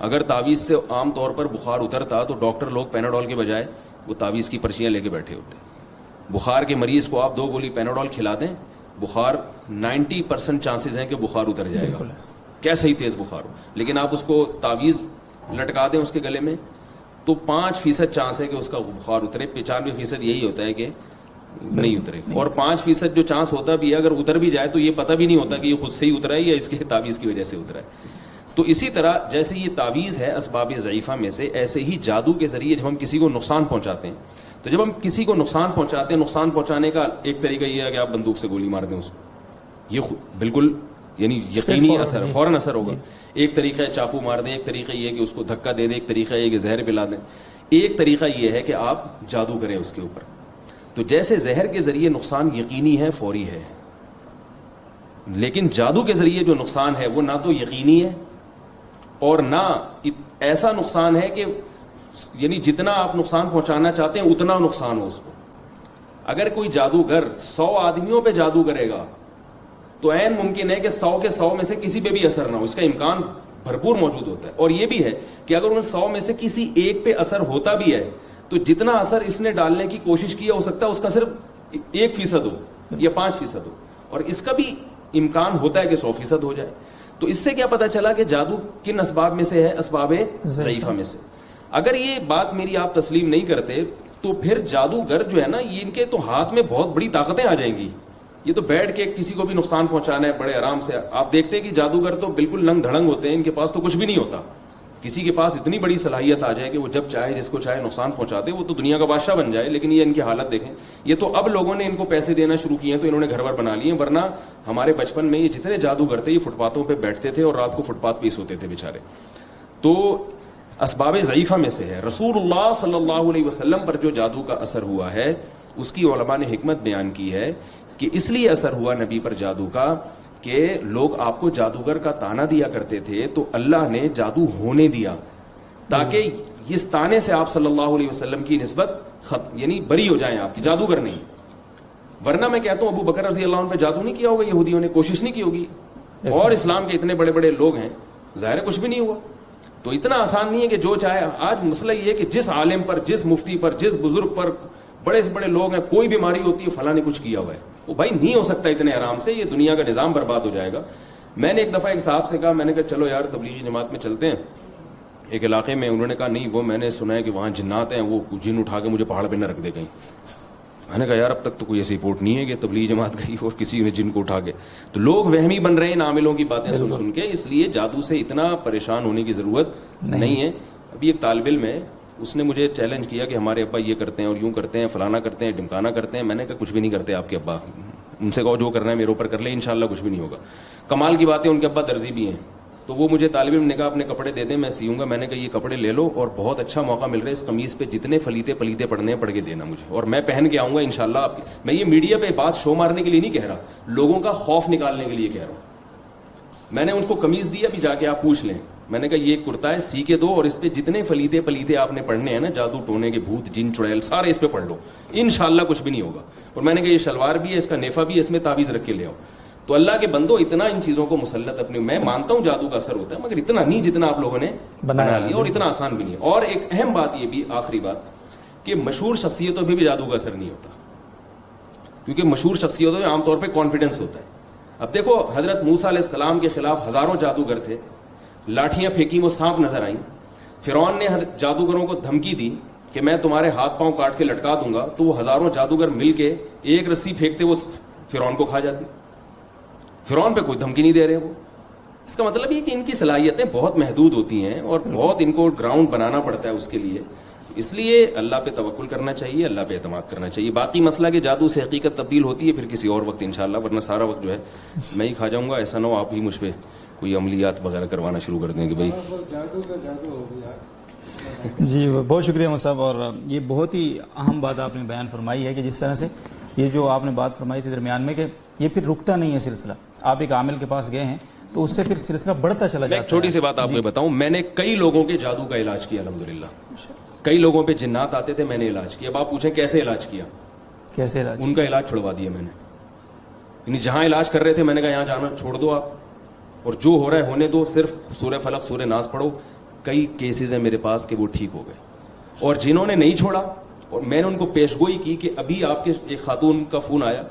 اگر تعویذ سے عام طور پر بخار اترتا تو ڈاکٹر لوگ پیناڈول کے بجائے وہ تعویذ کی پرچیاں لے کے بیٹھے ہوتے. بخار کے مریض کو آپ 2 گولی پیناڈول کھلا دیں, بخار 90% چانسز ہیں کہ بخار اتر جائے گا, کیسا ہی تیز بخار ہو. لیکن آپ اس کو تعویذ لٹکا دیں اس کے گلے میں تو 5% چانس ہے کہ اس کا بخار اترے. 95% یہی ہوتا ہے کہ نہیں اترے. اور 5% جو چانس ہوتا بھی ہے, اگر اتر بھی جائے تو یہ پتہ بھی نہیں ہوتا کہ یہ خود سے ہی اترا ہے یا اس کے تعویذ کی وجہ سے اترا ہے. تو اسی طرح جیسے یہ تعویذ ہے اسباب ضعیفہ میں سے, ایسے ہی جادو کے ذریعے جب ہم کسی کو نقصان پہنچاتے ہیں, تو جب ہم کسی کو نقصان پہنچاتے ہیں, نقصان پہنچانے کا ایک طریقہ یہ ہے کہ آپ بندوق سے گولی مار دیں اس کو, یہ بالکل یعنی یقینی اثر, فوراً اثر ہوگا. ایک طریقہ ہے چاقو مار دیں, ایک طریقہ یہ ہے کہ اس کو دھکا دے دیں, ایک طریقہ یہ ہے کہ زہر پلا دیں, ایک طریقہ یہ ہے کہ آپ جادو کریں اس کے اوپر. تو جیسے زہر کے ذریعے نقصان یقینی ہے, فوری ہے, لیکن جادو کے ذریعے جو نقصان ہے وہ نہ تو یقینی ہے اور نہ ایسا نقصان ہے کہ یعنی جتنا آپ نقصان پہنچانا چاہتے ہیں اتنا نقصان ہو اس کو. اگر کوئی جادوگر 100 آدمیوں پہ جادو کرے گا تو عین ممکن ہے کہ 100 کے 100 میں سے کسی پہ بھی اثر نہ ہو, اس کا امکان بھرپور موجود ہوتا ہے. اور یہ بھی ہے کہ اگر ان 100 میں سے کسی ایک پہ اثر ہوتا بھی ہے تو جتنا اثر اس نے ڈالنے کی کوشش کی ہو سکتا ہے اس کا صرف 1% ہو یا 5% ہو, اور اس کا بھی امکان ہوتا ہے کہ 100% ہو جائے. تو اس سے کیا پتا چلا کہ جادو کن اسباب میں سے ہے, اسباب ضعیفہ میں سے. اگر یہ بات میری آپ تسلیم نہیں کرتے تو پھر جادوگر جو ہے نا, یہ ان کے تو ہاتھ میں بہت بڑی طاقتیں آ جائیں گی. یہ تو بیٹھ کے کسی کو بھی نقصان پہنچانا ہے بڑے آرام سے. آپ دیکھتے ہیں کہ جادوگر تو بالکل ننگ دھڑنگ ہوتے ہیں, ان کے پاس تو کچھ بھی نہیں ہوتا. کسی کے پاس اتنی بڑی صلاحیت آ جائے کہ وہ جب چاہے جس کو چاہے نقصان پہنچا دے, وہ تو دنیا کا بادشاہ بن جائے. لیکن یہ ان کی حالت دیکھیں, یہ تو اب لوگوں نے ان کو پیسے دینا شروع کیے ہیں تو انہوں نے گھر ور بنا لیے, ورنہ ہمارے بچپن میں یہ جتنے جادوگر تھے یہ فٹ پاتھوں پہ بیٹھتے تھے اور رات کو فٹ پاتھ پہ ہی سوتے تھے بیچارے. تو اسباب ضعیفہ میں سے ہے. رسول اللہ صلی اللہ علیہ وسلم پر جو جادو کا اثر ہوا ہے اس کی علماء نے حکمت بیان کی ہے کہ اس لیے اثر ہوا نبی پر جادو کا کہ لوگ آپ کو جادوگر کا تانا دیا کرتے تھے, تو اللہ نے جادو ہونے دیا تاکہ اس تانے سے آپ صلی اللہ علیہ وسلم کی نسبت یعنی بری ہو جائیں آپ کی, جادوگر نہیں. ورنہ میں کہتا ہوں ابو بکر رضی اللہ عنہ پہ جادو نہیں کیا ہوگا یہودیوں نے, کوشش نہیں کی ہوگی, اور اسلام کے اتنے بڑے بڑے لوگ ہیں, ظاہر ہے کچھ بھی نہیں ہوا. تو اتنا آسان نہیں ہے کہ جو چاہے. آج مسئلہ یہ ہے کہ جس عالم پر, جس مفتی پر, جس بزرگ پر, بڑے سے بڑے لوگ ہیں, کوئی بیماری ہوتی ہے فلاں نے کچھ کیا ہوا ہے, وہ بھائی نہیں ہو سکتا اتنے آرام سے, یہ دنیا کا نظام برباد ہو جائے گا. میں نے ایک دفعہ ایک صاحب سے کہا, میں نے کہا چلو یار تبلیغی جماعت میں چلتے ہیں ایک علاقے میں. انہوں نے کہا نہیں, وہ میں نے سنا ہے کہ وہاں جنات ہیں, وہ جن اٹھا کے مجھے پہاڑ پہ نہ رکھ دے کہیں. میں نے کہا یار اب تک تو کوئی ایسی رپورٹ نہیں ہے کہ تبلیغی جماعت گئی اور کسی نے جن کو اٹھا کے. تو لوگ وہمی بن رہے ہیں عاملوں کی باتیں سن سن کے, اس لیے جادو سے اتنا پریشان ہونے کی ضرورت نہیں ہے. ابھی ایک طالب علم ہے, اس نے مجھے چیلنج کیا کہ ہمارے ابا یہ کرتے ہیں اور یوں کرتے ہیں, فلانا کرتے ہیں, ڈمکانا کرتے ہیں. میں نے کہا کچھ بھی نہیں کرتے آپ کے ابا, ان سے کہو جو کرنا ہے میرے اوپر کر لیں, انشاءاللہ کچھ بھی نہیں ہوگا. کمال کی بات ہے ان کے ابا درزی بھی ہیں. تو وہ مجھے طالب علم نے کہا اپنے کپڑے دے دیں میں سیوں گا. میں نے کہا یہ کپڑے لے لو اور بہت اچھا موقع مل رہا ہے, اس قمیض پہ جتنے فلیتے پلیتے پڑھنے ہیں پڑھ کے دینا مجھے, اور میں پہن کے آؤں گا انشاءاللہ. آپ میں یہ میڈیا پہ بات شو مارنے کے لیے نہیں کہہ رہا, لوگوں کا خوف نکالنے کے لیے کہہ رہا ہوں. میں نے ان کو قمیض دی, ابھی جا کے آپ پوچھ لیں. میں نے کہا یہ کرتا ہے سی کے دو, اور اس پہ جتنے فلیتے پلیتے آپ نے پڑھنے ہیں نا, جادو ٹونے کے بھوت جن چڑیل سارے اس پہ پڑھ لو, انشاءاللہ کچھ بھی نہیں ہوگا. اور میں نے کہا یہ شلوار بھی ہے, اس کا نیفا بھی ہے, اس میں تعویذ رکھ کے لے آؤ. تو اللہ کے بندو اتنا ان چیزوں کو مسلط اپنے, میں مانتا ہوں جادو کا اثر ہوتا ہے مگر اتنا نہیں جتنا آپ لوگوں نے بنا لیا, اور اتنا آسان بھی نہیں. اور ایک اہم بات یہ بھی, آخری بات, کہ مشہور شخصیتوں پہ بھی جادو کا اثر نہیں ہوتا, کیونکہ مشہور شخصیتوں میں عام طور پہ کانفیڈنس ہوتا ہے. اب دیکھو حضرت موسیٰ علیہ السلام کے خلاف ہزاروں جادوگر تھے, لاٹھیاں پھینکی وہ سانپ نظر آئیں. فرعون نے جادوگروں کو دھمکی دی کہ میں تمہارے ہاتھ پاؤں کاٹ کے لٹکا دوں گا, تو وہ ہزاروں جادوگر مل کے ایک رسی پھینکتے وہ فرعون کو کھا جاتی. فرعون پہ کوئی دھمکی نہیں دے رہے وہ, اس کا مطلب یہ کہ ان کی صلاحیتیں بہت محدود ہوتی ہیں اور بہت ان کو گراؤنڈ بنانا پڑتا ہے اس کے لیے. اس لیے اللہ پہ توکل کرنا چاہیے, اللہ پہ اعتماد کرنا چاہیے. باقی مسئلہ کہ جادو سے حقیقت تبدیل ہوتی ہے پھر کسی اور وقت انشاءاللہ, ورنہ سارا وقت جو ہے میں ہی کھا جاؤں گا. ایسا نہ ہو آپ ہی مجھ پہ کوئی عملیات وغیرہ کروانا شروع کر دیں کہ بھائی. جی بہت شکریہ مفتی صاحب. اور یہ بہت ہی اہم بات آپ نے بیان فرمائی ہے کہ جس طرح سے یہ جو آپ نے بات فرمائی تھی درمیان میں کہ یہ پھر رکتا نہیں ہے سلسلہ. آپ ایک عامل کے پاس گئے ہیں تو اس سے پھر سلسلہ بڑھتا چلا جاتا ہے. ایک چھوٹی سی بات آپ کو بتاؤں, میں نے کئی لوگوں کے جادو کا علاج کیا الحمدللہ. کئی لوگوں پہ جنات آتے تھے, میں نے علاج کیا. اب آپ پوچھیں کیسے علاج کیا؟ کیسے علاج؟ ان کا علاج چھڑوا دیا میں نے. یعنی جہاں علاج کر رہے تھے میں نے کہا یہاں جانا چھوڑ دو آپ, اور جو ہو رہا ہے ہونے دو, صرف سورہ فلق سورہ ناس پڑھو. کئی کیسز ہیں میرے پاس کہ وہ ٹھیک ہو گئے. اور جنہوں نے نہیں چھوڑا, اور میں نے ان کو پیش گوئی کی کہ ابھی آپ کے ایک خاتون کا فون آیا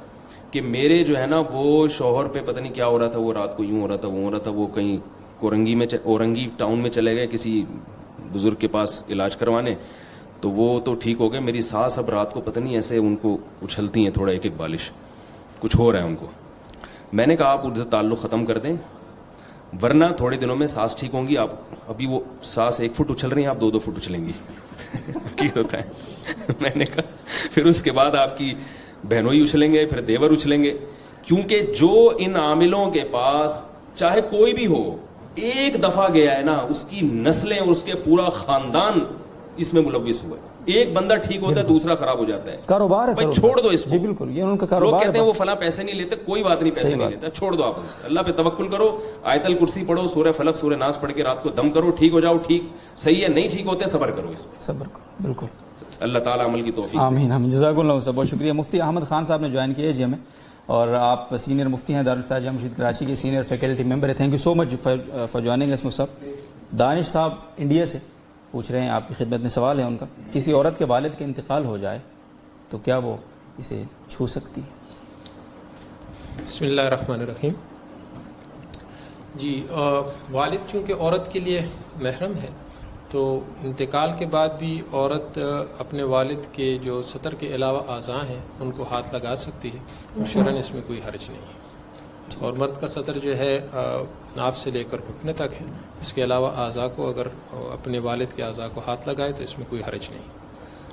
کہ میرے جو ہے نا وہ شوہر پہ پتہ نہیں کیا ہو رہا تھا, وہ رات کو یوں ہو رہا تھا, وہ ہو رہا تھا, وہ کہیں اورنگی ٹاؤن میں چلے گئے کسی بزرگ کے پاس علاج کروانے, تو وہ تو ٹھیک ہو گئے. میری ساس اب رات کو پتہ نہیں ایسے ان کو اچھلتی ہیں تھوڑا, ایک ایک بالش, کچھ ہو رہا ہے ان کو. میں نے کہا آپ ان سے تعلق ختم کر دیں, ورنہ تھوڑے دنوں میں ساس ٹھیک ہوں گی. آپ ابھی وہ ساس 1 فٹ اچھل رہی ہیں, آپ 2 فٹ اچھلیں گی. حقیقت ہوتا ہے. میں نے کہا پھر اس کے بعد آپ کی بہنوئی اچھلیں گے, پھر دیور اچھلیں گے. کیونکہ جو ان عاملوں کے پاس چاہے کوئی بھی ہو ایک دفعہ گیا ہے نا, اس کی نسلیں اور اس کے پورا خاندان اس میں ملوث ہوا ہے. ایک بندہ ٹھیک ہوتا ہے دوسرا خراب ہو جاتا ہے. کاروبار ہے سر, چھوڑ دو اس کو. جی بالکل, یہ ان کا لوگ کاروبار کہتے ہیں وہ فلاں پیسے نہیں لیتے, کوئی بات نہیں, پیسے نہیں لیتا, چھوڑ دو آپ اس کو. اللہ پہ توکل کرو, آیت الکرسی پڑھو, سورہ فلق سورہ ناس پڑھ کے رات کو دم کرو, ٹھیک ہو جاؤ. ٹھیک صحیح ہے, نہیں ٹھیک ہوتے صبر کرو اس پہ, صبر کرو. بالکل, اللہ تعالیٰ عمل کی توفیق. آمین آمین. جزاک اللہ صاحب, بہت شکریہ. مفتی احمد خان صاحب نے جوائن کیا ہے جی ہمیں, اور آپ سینئر مفتی ہیں دارالفتہ جامع مسجد کراچی کے, سینئر فیکلٹی ممبر ہیں. Thank you so much for joining اس صاحب. دانش صاحب انڈیا سے پوچھ رہے ہیں, آپ کی خدمت میں سوال ہے ان کا. کسی عورت کے والد کے انتقال ہو جائے تو کیا وہ اسے چھو سکتی ہے؟ بسم اللہ الرحمن الرحیم. جی والد چونکہ عورت کے لیے محرم ہے, تو انتقال کے بعد بھی عورت اپنے والد کے جو سطر کے علاوہ اعضاء ہیں ان کو ہاتھ لگا سکتی ہے, شرعاً اس میں کوئی حرج نہیں ہے. اور مرد کا سطر جو ہے ناف سے لے کر گھٹنے تک ہے, اس کے علاوہ اعضاء کو اگر اپنے والد کے اعضاء کو ہاتھ لگائے تو اس میں کوئی حرج نہیں.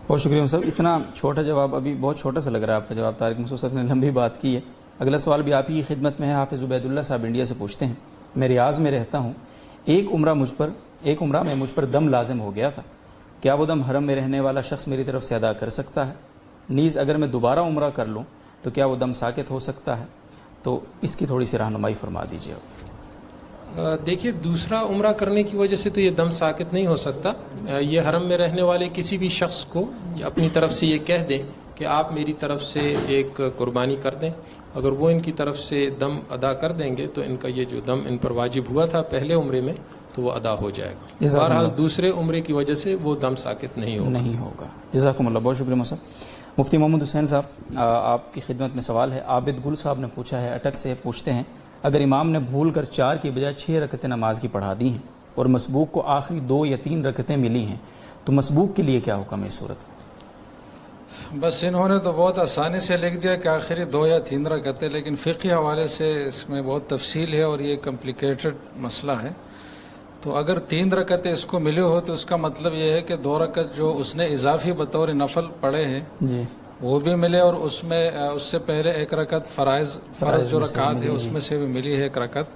بہت شکریہ صاحب. اتنا چھوٹا جواب, ابھی بہت چھوٹا سا لگ رہا ہے آپ کا جواب. طارق مسعود صاحب نے لمبی بات کی ہے. اگلا سوال بھی آپ ہی کی خدمت میں ہے. حافظ عبید اللہ صاحب انڈیا سے پوچھتے ہیں, میں ریاض میں رہتا ہوں, ایک عمرہ میں مجھ پر دم لازم ہو گیا تھا, کیا وہ دم حرم میں رہنے والا شخص میری طرف سے ادا کر سکتا ہے؟ نیز اگر میں دوبارہ عمرہ کر لوں تو کیا وہ دم ساکت ہو سکتا ہے؟ تو اس کی تھوڑی سی رہنمائی فرما دیجیے آپ. دیکھیے, دوسرا عمرہ کرنے کی وجہ سے تو یہ دم ساکت نہیں ہو سکتا. یہ حرم میں رہنے والے کسی بھی شخص کو اپنی طرف سے یہ کہہ دیں کہ آپ میری طرف سے ایک قربانی کر دیں, اگر وہ ان کی طرف سے دم ادا کر دیں گے تو ان کا یہ جو دم ان پر واجب ہوا تھا پہلے عمرے میں تو وہ ادا ہو جائے گا. بہرحال دوسرے عمرے کی وجہ سے وہ دم ساکت نہیں ہوگا. جزاکم اللہ, بہت شکریہ صاحب. مفتی محمد حسین صاحب آپ کی خدمت میں سوال ہے. عابد گل صاحب نے پوچھا ہے, اٹک سے پوچھتے ہیں, اگر امام نے بھول کر 4 کی بجائے 6 رکعتیں نماز کی پڑھا دی ہیں اور مسبوق کو آخری 2 یا 3 رکعتیں ملی ہیں تو مسبوق کے لیے کیا حکم ہے اس صورت میں؟ بس انہوں نے تو بہت آسانی سے لکھ دیا کہ آخری 2 یا 3 رکعتیں, لیکن فقہی حوالے سے اس میں بہت تفصیل ہے اور یہ کمپلیکیٹڈ مسئلہ ہے. تو اگر 3 رکعتیں اس کو ملے ہو تو اس کا مطلب یہ ہے کہ 2 رکعت جو اس نے اضافی بطور نفل پڑھے ہیں جی وہ بھی ملے, اور اس میں اس سے پہلے 1 رکعت فرض جو رکعت ہے اس میں سے بھی ملی ہے 1 رکعت.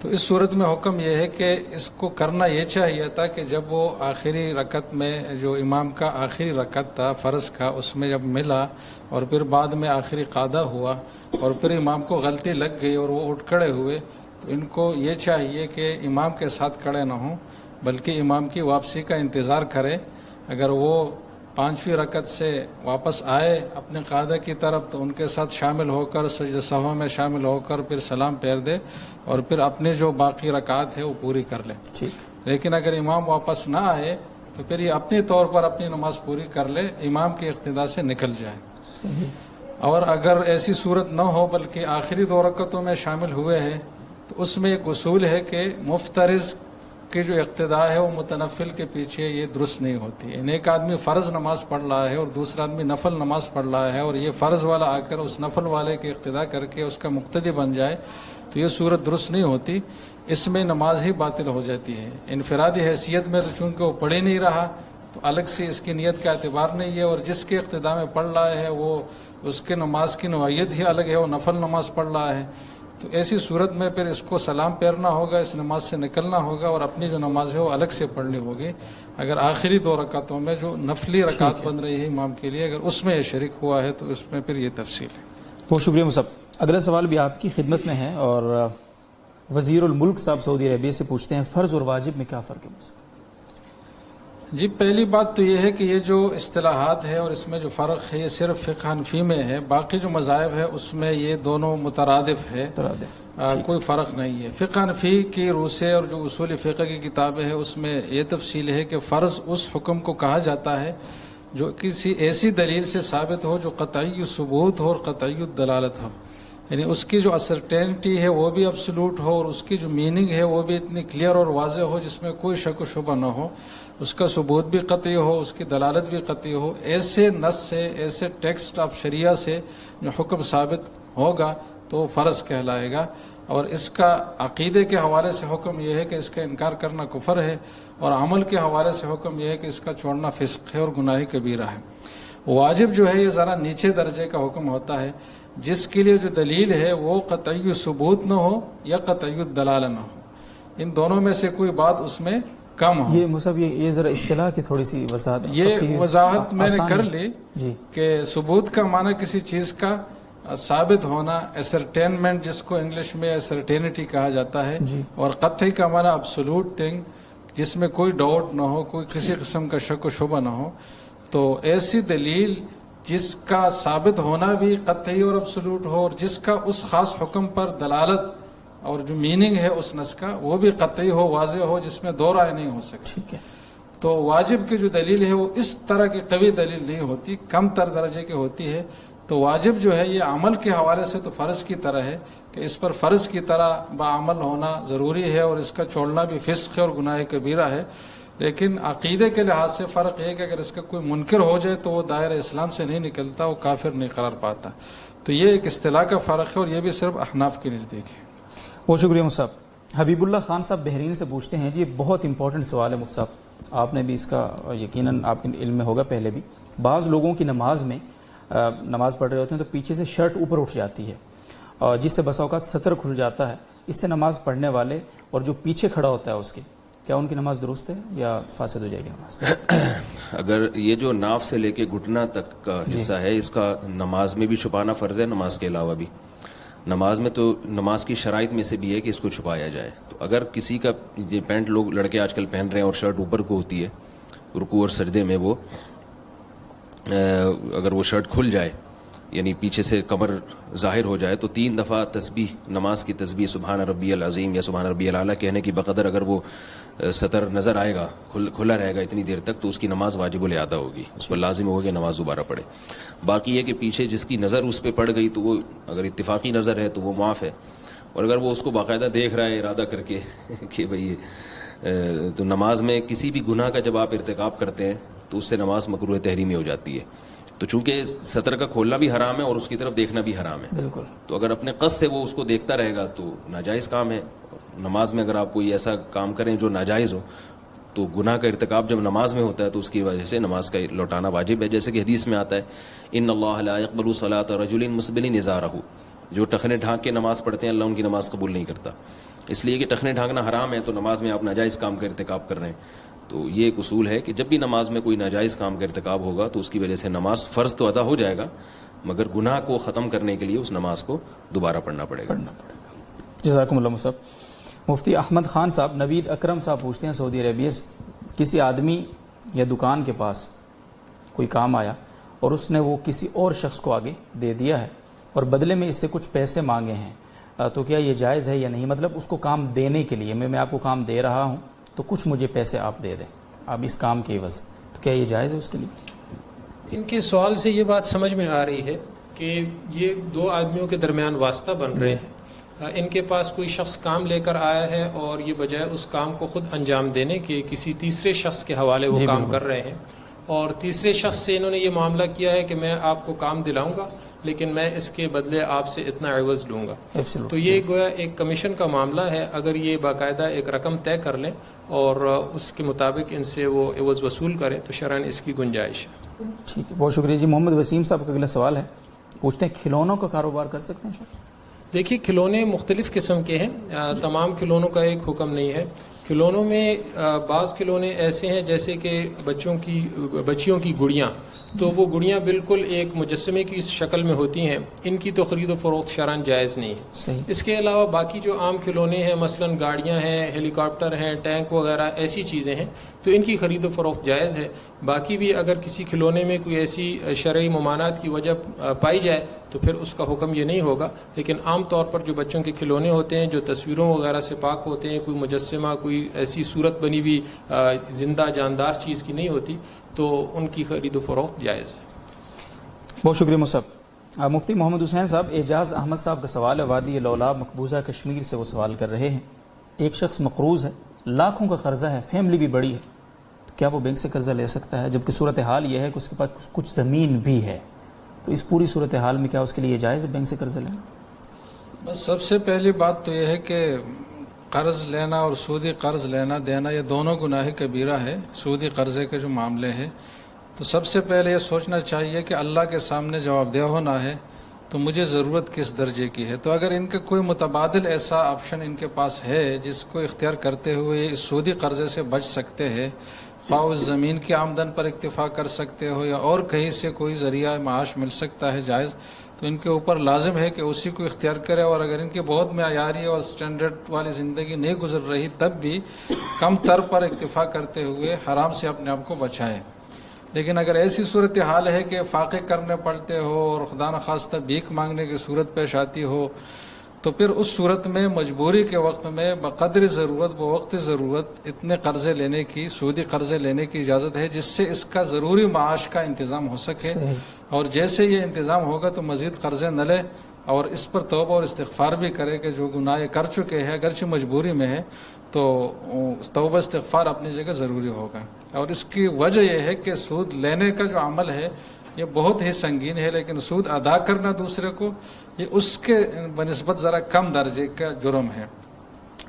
تو اس صورت میں حکم یہ ہے کہ اس کو کرنا یہ چاہیے تھا کہ جب وہ آخری رکعت میں جو امام کا آخری رکعت تھا فرض کا اس میں جب ملا اور پھر بعد میں آخری قادہ ہوا اور پھر امام کو غلطی لگ گئی اور وہ اٹھ کھڑے ہوئے, تو ان کو یہ چاہیے کہ امام کے ساتھ کھڑے نہ ہوں بلکہ امام کی واپسی کا انتظار کرے. اگر وہ 5ویں رکعت سے واپس آئے اپنے قادہ کی طرف تو ان کے ساتھ شامل ہو کر سجدہ سہو میں شامل ہو کر پھر سلام پھیر دے اور پھر اپنے جو باقی رکعت ہے وہ پوری کر لے. لیکن اگر امام واپس نہ آئے تو پھر یہ اپنی طور پر اپنی نماز پوری کر لے, امام کی اقتداء سے نکل جائے. اور اگر ایسی صورت نہ ہو بلکہ آخری 2 رکعتوں میں شامل ہوئے ہیں تو اس میں ایک اصول ہے کہ مفترض کی جو اقتداء ہے وہ متنفل کے پیچھے یہ درست نہیں ہوتی. یعنی ایک آدمی فرض نماز پڑھ رہا ہے اور دوسرا آدمی نفل نماز پڑھ رہا ہے اور یہ فرض والا آ کر اس نفل والے کی اقتداء کر کے اس کا مقتدی بن جائے تو یہ صورت درست نہیں ہوتی، اس میں نماز ہی باطل ہو جاتی ہے۔ انفرادی حیثیت میں تو چونکہ وہ پڑھ ہی نہیں رہا تو الگ سے اس کی نیت کا اعتبار نہیں ہے، اور جس کے اقتداء میں پڑھ رہا ہے وہ اس کے نماز کی نوعیت ہی الگ ہے، وہ نفل نماز پڑھ رہا ہے، تو ایسی صورت میں پھر اس کو سلام پھیرنا ہوگا، اس نماز سے نکلنا ہوگا، اور اپنی جو نماز ہے وہ الگ سے پڑھنی ہوگی۔ اگر آخری 2 رکعتوں میں جو نفلی رکعت بن رہی ہے امام کے لیے، اگر اس میں یہ شریک ہوا ہے تو اس میں پھر یہ تفصیل ہے۔ بہت شکریہ مصعب۔ اگلا سوال بھی آپ کی خدمت میں ہے، اور وزیر الملک صاحب سعودی عربیہ سے پوچھتے ہیں فرض اور واجب میں کیا فرق ہے مصعب؟ جی، پہلی بات تو یہ ہے کہ یہ جو اصطلاحات ہے اور اس میں جو فرق ہے یہ صرف فقہ حنفی میں ہے، باقی جو مذاہب ہے اس میں یہ دونوں مترادف ہے، کوئی فرق نہیں ہے۔ فقہ حنفی کی روح سے اور جو اصول فقہ کی کتابیں ہیں اس میں یہ تفصیل ہے کہ فرض اس حکم کو کہا جاتا ہے جو کسی ایسی دلیل سے ثابت ہو جو قطعی ثبوت ہو اور قطعی دلالت ہو، یعنی اس کی جو اسرٹینٹی ہے وہ بھی ابسولوٹ ہو، اور اس کی جو میننگ ہے وہ بھی اتنی کلیئر اور واضح ہو جس میں کوئی شک و شبہ نہ ہو، اس کا ثبوت بھی قطعی ہو، اس کی دلالت بھی قطعی ہو۔ ایسے نص سے، ایسے ٹیکسٹ آف شریعہ سے جو حکم ثابت ہوگا تو فرض کہلائے گا، اور اس کا عقیدے کے حوالے سے حکم یہ ہے کہ اس کا انکار کرنا کفر ہے، اور عمل کے حوالے سے حکم یہ ہے کہ اس کا چھوڑنا فسق ہے اور گناہ کبیرہ ہے۔ واجب جو ہے یہ ذرا نیچے درجے کا حکم ہوتا ہے، جس کے لیے جو دلیل ہے وہ قطعی ثبوت نہ ہو یا قطعی دلالہ نہ ہو، ان دونوں میں سے کوئی بات اس میں کم ہو۔ یہ مصعب یہ ذرا اصطلاح کی تھوڑی سی وضاحت، یہ وضاحت میں نے کر لی جی کہ ثبوت کا معنی کسی چیز کا ثابت ہونا، اسرٹینمنٹ جس کو انگلش میں اسرٹینٹی کہا جاتا ہے، جی، اور قطعی کا معنی ابسولوٹ تھنگ جس میں کوئی ڈاؤٹ نہ ہو، کوئی کسی قسم کا شک و شبہ نہ ہو۔ تو ایسی دلیل جس کا ثابت ہونا بھی قطعی اور ابسولوٹ ہو، اور جس کا اس خاص حکم پر دلالت اور جو میننگ ہے اس نص کا وہ بھی قطعی ہو، واضح ہو، جس میں دو رائے نہیں ہو سکتی۔ ٹھیک ہے۔ تو واجب کی جو دلیل ہے وہ اس طرح کی قوی دلیل نہیں ہوتی، کم تر درجے کی ہوتی ہے۔ تو واجب جو ہے یہ عمل کے حوالے سے تو فرض کی طرح ہے کہ اس پر فرض کی طرح بعمل ہونا ضروری ہے، اور اس کا چھوڑنا بھی فسق ہے اور گناہ کبیرہ ہے۔ لیکن عقیدے کے لحاظ سے فرق ہے کہ اگر اس کا کوئی منکر ہو جائے تو وہ دائرہ اسلام سے نہیں نکلتا، وہ کافر نہیں قرار پاتا۔ تو یہ ایک اصطلاح کا فرق ہے، اور یہ بھی صرف احناف کے نزدیک ہے۔ بہت شکریہ مصعب۔ حبیب اللہ خان صاحب بحرین سے پوچھتے ہیں، جی یہ بہت امپورٹنٹ سوال ہے مفتی صاحب، آپ نے بھی اس کا یقیناً آپ کے علم میں ہوگا پہلے بھی، بعض لوگوں کی نماز میں نماز پڑھ رہے ہوتے ہیں تو پیچھے سے شرٹ اوپر اٹھ جاتی ہے، جس سے بسا اوقات سطر کھل جاتا ہے، اس سے نماز پڑھنے والے اور جو پیچھے کھڑا ہوتا ہے اس کی، کیا ان کی نماز درست ہے یا فاسد ہو جائے گی نماز؟ اگر یہ جو ناف سے لے کے گھٹنا تک کا حصہ ہے، اس کا نماز میں بھی چھپانا فرض ہے، نماز کے علاوہ بھی۔ نماز میں تو نماز کی شرائط میں سے بھی ہے کہ اس کو چھپایا جائے۔ تو اگر کسی کا یہ پینٹ لوگ لڑکے آج کل پہن رہے ہیں اور شرٹ اوپر کو ہوتی ہے، رکوع اور سجدے میں وہ اگر وہ شرٹ کھل جائے یعنی پیچھے سے کمر ظاہر ہو جائے تو 3 دفعہ تسبیح، نماز کی تسبیح سبحان ربی العظیم یا سبحان ربی الاعلیٰ کہنے کی بقدر اگر وہ سطر نظر آئے گا، کھلا رہے گا اتنی دیر تک، تو اس کی نماز واجب الادا ہوگی، اس پر لازم ہوگا کہ نماز دوبارہ پڑھے۔ باقی یہ کہ پیچھے جس کی نظر اس پہ پڑ گئی تو وہ اگر اتفاقی نظر ہے تو وہ معاف ہے، اور اگر وہ اس کو باقاعدہ دیکھ رہا ہے ارادہ کر کے کہ بھئی تو نماز میں کسی بھی گناہ کا جب آپ ارتکاب کرتے ہیں تو اس سے نماز مکروہ تحریمی ہو جاتی ہے۔ تو چونکہ سطر کا کھولنا بھی حرام ہے اور اس کی طرف دیکھنا بھی حرام ہے، بالکل، تو اگر اپنے قصد سے وہ اس کو دیکھتا رہے گا تو ناجائز کام ہے۔ نماز میں اگر آپ کوئی ایسا کام کریں جو ناجائز ہو تو گناہ کا ارتکاب جب نماز میں ہوتا ہے تو اس کی وجہ سے نماز کا لوٹانا واجب ہے، جیسے کہ حدیث میں آتا ہے ان اللہ لا يقبل صلاۃ رجل مسبل ازارہ، جو ٹخنے ڈھانک کے نماز پڑھتے ہیں اللہ ان کی نماز قبول نہیں کرتا، اس لیے کہ ٹخنے ڈھانکنا حرام ہے، تو نماز میں آپ ناجائز کام کا ارتکاب کر رہے ہیں۔ تو یہ ایک اصول ہے کہ جب بھی نماز میں کوئی ناجائز کام کا ارتکاب ہوگا تو اس کی وجہ سے نماز فرض تو ادا ہو جائے گا، مگر گناہ کو ختم کرنے کے لیے اس نماز کو دوبارہ پڑھنا پڑے گا۔ جزاکم اللہ مصعب۔ مفتی احمد خان صاحب نوید اکرم صاحب پوچھتے ہیں سعودی عربیہ سے، کسی آدمی یا دکان کے پاس کوئی کام آیا اور اس نے وہ کسی اور شخص کو آگے دے دیا ہے اور بدلے میں اس سے کچھ پیسے مانگے ہیں، تو کیا یہ جائز ہے یا نہیں؟ مطلب اس کو کام دینے کے لیے میں آپ کو کام دے رہا ہوں تو کچھ مجھے پیسے آپ دے دیں اب اس کام کے عوض، تو کیا یہ جائز ہے اس کے لیے؟ ان کے سوال سے یہ بات سمجھ میں آ رہی ہے کہ یہ 2 آدمیوں کے درمیان واسطہ بن رہے ہیں، ان کے پاس کوئی شخص کام لے کر آیا ہے اور یہ بجائے اس کام کو خود انجام دینے کے کسی تیسرے شخص کے حوالے وہ کام کر رہے ہیں، اور تیسرے شخص سے انہوں نے یہ معاملہ کیا ہے کہ میں آپ کو کام دلاؤں گا لیکن میں اس کے بدلے آپ سے اتنا عوض لوں گا. Absolutely. تو یہ گویا ایک کمیشن کا معاملہ ہے. اگر یہ باقاعدہ ایک رقم طے کر لیں اور اس کے مطابق ان سے وہ عوض وصول کریں تو شرعاً اس کی گنجائش ہے. ٹھیک ہے، بہت شکریہ جی. محمد وسیم صاحب کا اگلا سوال ہے، پوچھتے ہیں کھلونوں کا کاروبار کر سکتے ہیں شاید؟ دیکھیے کھلونے مختلف قسم کے ہیں، تمام کھلونوں کا ایک حکم نہیں ہے. کھلونوں میں بعض کھلونے ایسے ہیں جیسے کہ بچیوں کی گڑیاں، تو وہ گڑیاں بالکل ایک مجسمے کی شکل میں ہوتی ہیں، ان کی تو خرید و فروخت شرعاً جائز نہیں ہے. صحیح. اس کے علاوہ باقی جو عام کھلونے ہیں، مثلا گاڑیاں ہیں، ہیلی کاپٹر ہیں، ٹینک وغیرہ ایسی چیزیں ہیں، تو ان کی خرید و فروخت جائز ہے. باقی بھی اگر کسی کھلونے میں کوئی ایسی شرعی ممانعت کی وجہ پائی جائے تو پھر اس کا حکم یہ نہیں ہوگا. لیکن عام طور پر جو بچوں کے کھلونے ہوتے ہیں جو تصویروں وغیرہ سے پاک ہوتے ہیں، کوئی مجسمہ، کوئی ایسی صورت بنی ہوئی زندہ جاندار چیز کی نہیں ہوتی، تو ان کی خرید و فروخت جائز ہے. بہت شکریہ مصعب. مفتی محمد حسین صاحب، اعجاز احمد صاحب کا سوال ہے، وادی لولاب مقبوضہ کشمیر سے وہ سوال کر رہے ہیں. ایک شخص مقروض ہے، لاکھوں کا قرضہ ہے، فیملی بھی بڑی ہے، تو کیا وہ بینک سے قرضہ لے سکتا ہے؟ جبکہ صورتحال یہ ہے کہ اس کے پاس کچھ زمین بھی ہے، تو اس پوری صورتحال میں کیا اس کے لیے جائز ہے بینک سے قرضہ لینا؟ بس سب سے پہلی بات تو یہ ہے کہ قرض لینا اور سودی قرض لینا دینا یہ دونوں گناہ کبیرہ ہے. سودی قرضے کے جو معاملے ہیں تو سب سے پہلے یہ سوچنا چاہیے کہ اللہ کے سامنے جواب دہ ہونا ہے تو مجھے ضرورت کس درجے کی ہے. تو اگر ان کا کوئی متبادل ایسا آپشن ان کے پاس ہے جس کو اختیار کرتے ہوئے اس سودی قرضے سے بچ سکتے ہیں، خواہ اس زمین کی آمدن پر اکتفا کر سکتے ہو یا اور کہیں سے کوئی ذریعہ معاش مل سکتا ہے جائز، تو ان کے اوپر لازم ہے کہ اسی کو اختیار کرے. اور اگر ان کی بہت معیاری اور سٹینڈرڈ والی زندگی نہیں گزر رہی تب بھی کم تر پر اکتفا کرتے ہوئے حرام سے اپنے آپ کو بچائے. لیکن اگر ایسی صورتحال ہے کہ فاقے کرنے پڑتے ہو اور خدا نخواستہ بھیک مانگنے کی صورت پیش آتی ہو، تو پھر اس صورت میں مجبوری کے وقت میں بقدر ضرورت بوقت ضرورت اتنے قرضے لینے کی، سودی قرضے لینے کی اجازت ہے جس سے اس کا ضروری معاش کا انتظام ہو سکے. اور جیسے یہ انتظام ہوگا تو مزید قرضے نہ لے اور اس پر توبہ اور استغفار بھی کرے کہ جو گناہ کر چکے ہیں اگرچہ مجبوری میں ہے تو توبہ استغفار اپنی جگہ ضروری ہوگا. اور اس کی وجہ یہ ہے کہ سود لینے کا جو عمل ہے یہ بہت ہی سنگین ہے، لیکن سود ادا کرنا دوسرے کو یہ اس کے بنسبت ذرا کم درجے کا جرم ہے.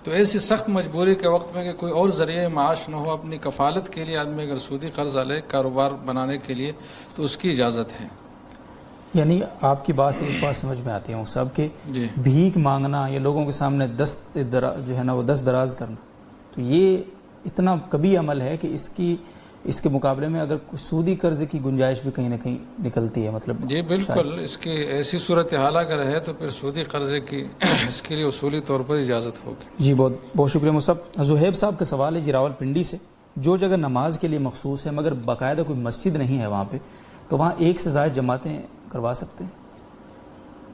تو ایسی سخت مجبوری کے وقت میں کہ کوئی اور ذریعہ معاش نہ ہو، اپنی کفالت کے لیے آدمی اگر سودی قرضہ لے کاروبار بنانے کے لیے تو اس کی اجازت ہے. یعنی آپ کی بات سے ایک بات سمجھ میں آتی ہے سب کہ جی بھیک مانگنا یا لوگوں کے سامنے جو ہے نا وہ دست دراز کرنا، تو یہ اتنا کبھی عمل ہے کہ اس کے مقابلے میں اگر سودی قرض کی گنجائش بھی کہیں نہ کہیں نکلتی ہے. مطلب جی بالکل، اس کی ایسی صورتحال اگر ہے تو پھر سودی قرضے کی اس کے لیے اصولی طور پر اجازت ہوگی. جی بہت بہت شکریہ مصعب. زہیب صاحب کا سوال ہے جی راول پنڈی سے، جو جگہ نماز کے لیے مخصوص ہے مگر باقاعدہ کوئی مسجد نہیں ہے وہاں پہ، تو وہاں ایک سے زائد جماعتیں کروا سکتے ہیں؟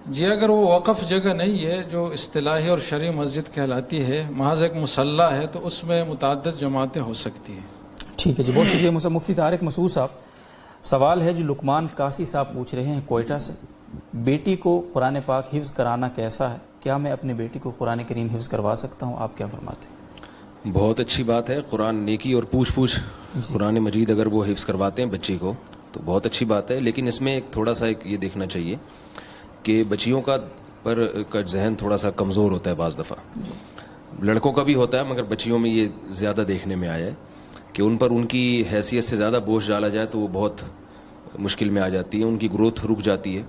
جی اگر وہ وقف جگہ نہیں ہے جو اصطلاحی اور شرعی مسجد کہلاتی ہے، محض ایک مصلی ہے، تو اس میں متعدد جماعتیں ہو سکتی ہیں. ٹھیک ہے جی، بہت شکریہ مصعب. مفتی طارق مسعود صاحب، سوال ہے جو لقمان قاسی صاحب پوچھ رہے ہیں کوئٹہ سے، بیٹی کو قرآن پاک حفظ کرانا کیسا ہے؟ کیا میں اپنی بیٹی کو قرآن کریم حفظ کروا سکتا ہوں؟ آپ کیا فرماتے ہیں؟ بہت اچھی بات ہے. قرآن نیکی اور پوچھ پوچھ قرآن مجید اگر وہ حفظ کرواتے ہیں بچی کو تو بہت اچھی بات ہے. لیکن اس میں ایک تھوڑا سا یہ دیکھنا چاہیے کہ بچیوں کا ذہن تھوڑا سا کمزور ہوتا ہے بعض دفعہ. لڑکوں کا بھی ہوتا ہے مگر بچیوں میں یہ زیادہ دیکھنے میں آیا ہے کہ ان پر ان کی حیثیت سے زیادہ بوجھ ڈالا جائے تو وہ بہت مشکل میں آ جاتی ہے، ان کی گروتھ رک جاتی ہے.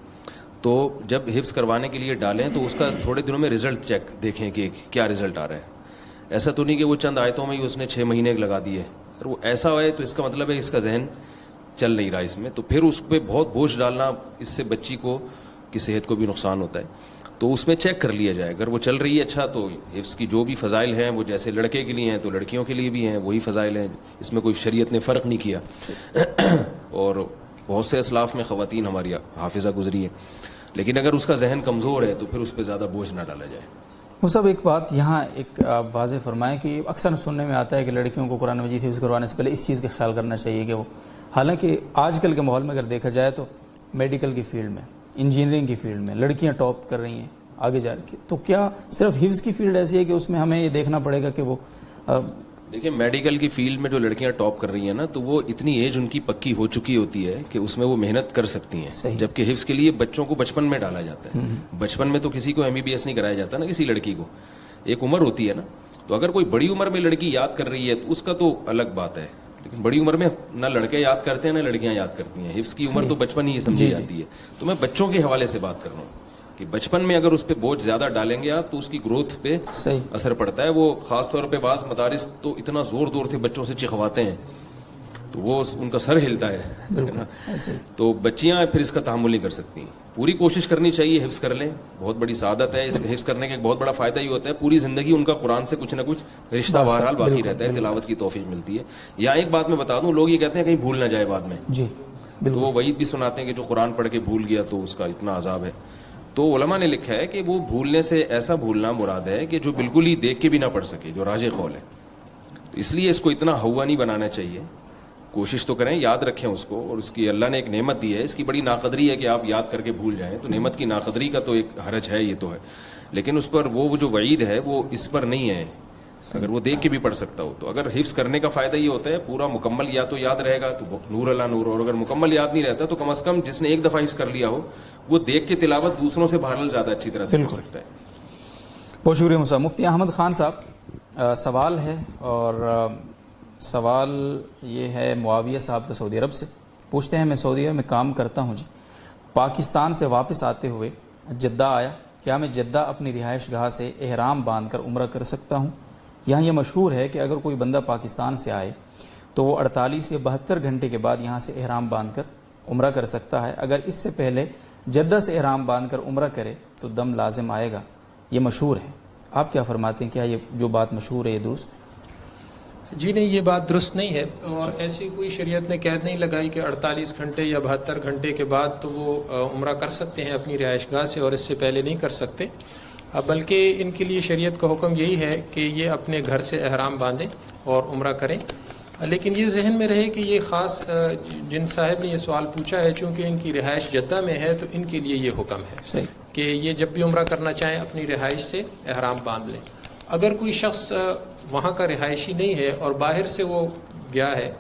تو جب حفظ کروانے کے لیے ڈالیں تو اس کا تھوڑے دنوں میں رزلٹ چیک دیکھیں کہ کیا رزلٹ آ رہا ہے. ایسا تو نہیں کہ وہ چند آیتوں میں ہی اس نے 6 مہینے لگا دیے. اگر وہ ایسا ہوئے تو اس کا مطلب ہے اس کا ذہن چل نہیں رہا اس میں، تو پھر اس پہ بہت بوجھ ڈالنا اس سے بچی کو کی صحت کو بھی نقصان ہوتا ہے. تو اس میں چیک کر لیا جائے، اگر وہ چل رہی ہے اچھا تو حفظ کی جو بھی فضائل ہیں وہ جیسے لڑکے کے لیے ہیں تو لڑکیوں کے لیے بھی ہیں وہی فضائل ہیں، اس میں کوئی شریعت نے فرق نہیں کیا. اور بہت سے اسلاف میں خواتین ہماری حافظہ گزری ہیں، لیکن اگر اس کا ذہن کمزور ہے تو پھر اس پہ زیادہ بوجھ نہ ڈالا جائے. وہ سب ایک بات یہاں ایک واضح فرمائیں کہ اکثر سننے میں آتا ہے کہ لڑکیوں کو قرآن مجید حفظ کروانے سے پہلے اس چیز کا خیال کرنا چاہیے کہ وہ، حالانکہ آج کل کے ماحول میں اگر دیکھا جائے تو میڈیکل کی فیلڈ میں، انجینئرنگ کی فیلڈ میں لڑکیاں ٹاپ کر رہی ہیں آگے جا کے، تو کیا صرف حفظ کی فیلڈ ایسی ہے کہ اس میں ہمیں یہ دیکھنا پڑے گا کہ وہ دیکھیں میڈیکل کی فیلڈ میں جو لڑکیاں ٹاپ کر رہی ہیں نا, تو وہ اتنی ایج ان کی پکی ہو چکی ہوتی ہے کہ اس میں وہ محنت کر سکتی ہیں, جبکہ حفظ کے لیے بچوں کو بچپن میں ڈالا جاتا ہے. بچپن میں تو کسی کو MBBS نہیں کرایا جاتا نا, کسی لڑکی کو ایک عمر ہوتی ہے نا. تو اگر کوئی بڑی عمر میں لڑکی یاد کر رہی ہے تو اس کا تو الگ بات ہے, لیکن بڑی عمر میں نہ لڑکے یاد کرتے ہیں نہ لڑکیاں یاد کرتی ہیں. حفظ کی عمر تو بچپن ہی سمجھی جاتی ہے. تو میں بچوں کے حوالے سے بات کر رہا ہوں کہ بچپن میں اگر اس پہ بوجھ زیادہ ڈالیں گے آپ تو اس کی گروتھ پہ اثر پڑتا ہے. وہ خاص طور پہ بعض مدارس تو اتنا زور سے بچوں سے چکھواتے ہیں تو وہ ان کا سر ہلتا ہے, تو بچیاں پھر اس کا تحمل نہیں کر سکتی. پوری کوشش کرنی چاہیے, حفظ کر لیں, بہت بڑی سعادت ہے. اس حفظ کرنے کا ایک بہت بڑا فائدہ یہ ہوتا ہے پوری زندگی ان کا قرآن سے کچھ نہ کچھ رشتہ بہرحال باقی رہتا ہے, تلاوت کی توفیق ملتی ہے. یا ایک بات میں بتا دوں, لوگ یہ کہتے ہیں کہیں بھول نہ جائے بعد میں, تو وہ وعید بھی سناتے ہیں کہ جو قرآن پڑھ کے بھول گیا تو اس کا اتنا عذاب ہے. تو علماء نے لکھا ہے کہ وہ بھولنے سے ایسا بھولنا مراد ہے کہ جو بالکل ہی دیکھ کے بھی نہ پڑھ سکے, جو راجح قول ہے. تو اس لیے اس کو اتنا ہوا نہیں بنانا چاہیے. کوشش تو کریں, یاد رکھیں اس کو, اور اس کی اللہ نے ایک نعمت دی ہے. اس کی بڑی ناقدری ہے کہ آپ یاد کر کے بھول جائیں, تو نعمت کی ناقدری کا تو ایک حرج ہے, یہ تو ہے. لیکن اس پر وہ جو وعید ہے وہ اس پر نہیں ہے, اگر وہ دیکھ کے بھی پڑھ سکتا ہو. تو اگر حفظ کرنے کا فائدہ یہ ہوتا ہے پورا مکمل یا تو یاد رہے گا تو نور اللہ نور, اور اگر مکمل یاد نہیں رہتا تو کم از کم جس نے ایک دفعہ حفظ کر لیا ہو وہ دیکھ کے تلاوت دوسروں سے بہرحال زیادہ اچھی طرح سے کر سکتا ہے. بہت شکریہ مصعب. مفتی احمد خان صاحب, سوال ہے, اور سوال یہ ہے معاویہ صاحب کا سعودی عرب سے. پوچھتے ہیں, میں سعودی عرب میں کام کرتا ہوں جی, پاکستان سے واپس آتے ہوئے جدہ آیا, کیا میں جدہ اپنی رہائش گاہ سے احرام باندھ کر عمرہ کر سکتا ہوں؟ یہاں یہ مشہور ہے کہ اگر کوئی بندہ پاکستان سے آئے تو وہ 48 یا 72 گھنٹے کے بعد یہاں سے احرام باندھ کر عمرہ کر سکتا ہے. اگر اس سے پہلے جدہ سے احرام باندھ کر عمرہ کرے تو دم لازم آئے گا, یہ مشہور ہے. آپ کیا فرماتے ہیں, کیا یہ جو بات مشہور ہے یہ درست؟ جی نہیں, یہ بات درست نہیں ہے, اور ایسی کوئی شریعت نے قید نہیں لگائی کہ 48 گھنٹے یا 72 گھنٹے کے بعد تو وہ عمرہ کر سکتے ہیں اپنی رہائش گاہ سے اور اس سے پہلے نہیں کر سکتے. بلکہ ان کے لیے شریعت کا حکم یہی ہے کہ یہ اپنے گھر سے احرام باندھیں اور عمرہ کریں. لیکن یہ ذہن میں رہے کہ یہ خاص جن صاحب نے یہ سوال پوچھا ہے, چونکہ ان کی رہائش جدہ میں ہے تو ان کے لیے یہ حکم ہے کہ یہ جب بھی عمرہ کرنا چاہیں اپنی رہائش سے احرام باندھ لیں. اگر کوئی شخص وہاں کا رہائشی نہیں ہے اور باہر سے وہ گیا ہے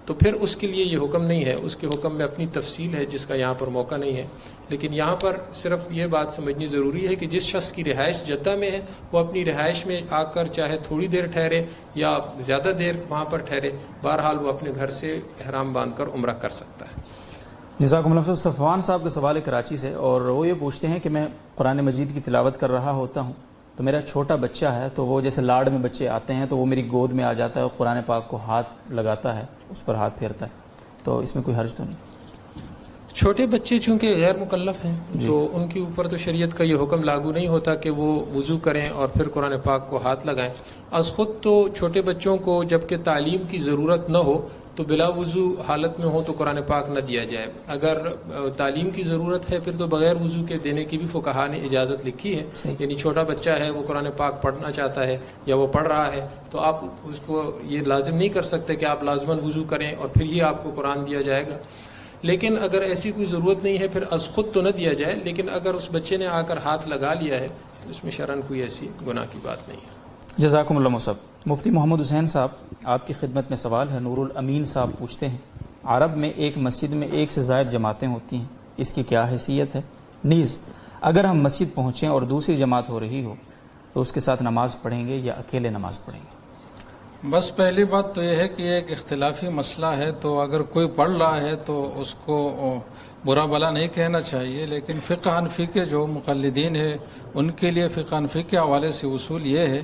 تو پھر اس کے لیے یہ حکم نہیں ہے. اس کے حکم میں اپنی تفصیل ہے جس کا یہاں پر موقع نہیں ہے. لیکن یہاں پر صرف یہ بات سمجھنی ضروری ہے کہ جس شخص کی رہائش جدہ میں ہے وہ اپنی رہائش میں آ کر چاہے تھوڑی دیر ٹھہرے یا زیادہ دیر وہاں پر ٹھہرے, بہرحال وہ اپنے گھر سے احرام باندھ کر عمرہ کر سکتا ہے. جزاکم اللہ. صفوان صاحب کا سوال ہے کراچی سے, اور وہ یہ پوچھتے ہیں کہ میں قرآن مجید کی تلاوت کر رہا ہوتا ہوں تو میرا چھوٹا بچہ ہے, تو وہ جیسے لاڑ میں بچے آتے ہیں تو وہ میری گود میں آ جاتا ہے اور قرآن پاک کو ہاتھ لگاتا ہے, اس پر ہاتھ پھیرتا ہے, تو اس میں کوئی حرج تو نہیں؟ چھوٹے بچے چونکہ غیر مکلف ہیں تو ان کے اوپر تو شریعت کا یہ حکم لاگو نہیں ہوتا کہ وہ وضو کریں اور پھر قرآن پاک کو ہاتھ لگائیں. از خود تو چھوٹے بچوں کو جب کہ تعلیم کی ضرورت نہ ہو تو بلا وضو حالت میں ہو تو قرآن پاک نہ دیا جائے. اگر تعلیم کی ضرورت ہے پھر تو بغیر وضو کے دینے کی بھی فقہا نے اجازت لکھی ہے. یعنی چھوٹا بچہ ہے, وہ قرآن پاک پڑھنا چاہتا ہے یا وہ پڑھ رہا ہے تو آپ اس کو یہ لازم نہیں کر سکتے کہ آپ لازماً وضو کریں اور پھر ہی آپ کو قرآن دیا جائے گا. لیکن اگر ایسی کوئی ضرورت نہیں ہے پھر از خود تو نہ دیا جائے, لیکن اگر اس بچے نے آ کر ہاتھ لگا لیا ہے تو اس میں شرعاً کوئی ایسی گناہ کی بات نہیں ہے. جزاکم اللہ مصعب. مفتی محمد حسین صاحب, آپ کی خدمت میں سوال ہے. نور الامین صاحب پوچھتے ہیں, عرب میں ایک مسجد میں ایک سے زائد جماعتیں ہوتی ہیں, اس کی کیا حیثیت ہے؟ نیز اگر ہم مسجد پہنچیں اور دوسری جماعت ہو رہی ہو تو اس کے ساتھ نماز پڑھیں گے یا اکیلے نماز پڑھیں گے؟ بس پہلی بات تو یہ ہے کہ ایک اختلافی مسئلہ ہے, تو اگر کوئی پڑھ رہا ہے تو اس کو برا بلا نہیں کہنا چاہیے. لیکن فقہ حنفی کے جو مقلدین ہیں ان کے لیے فقہ حنفی کے حوالے سے اصول یہ ہے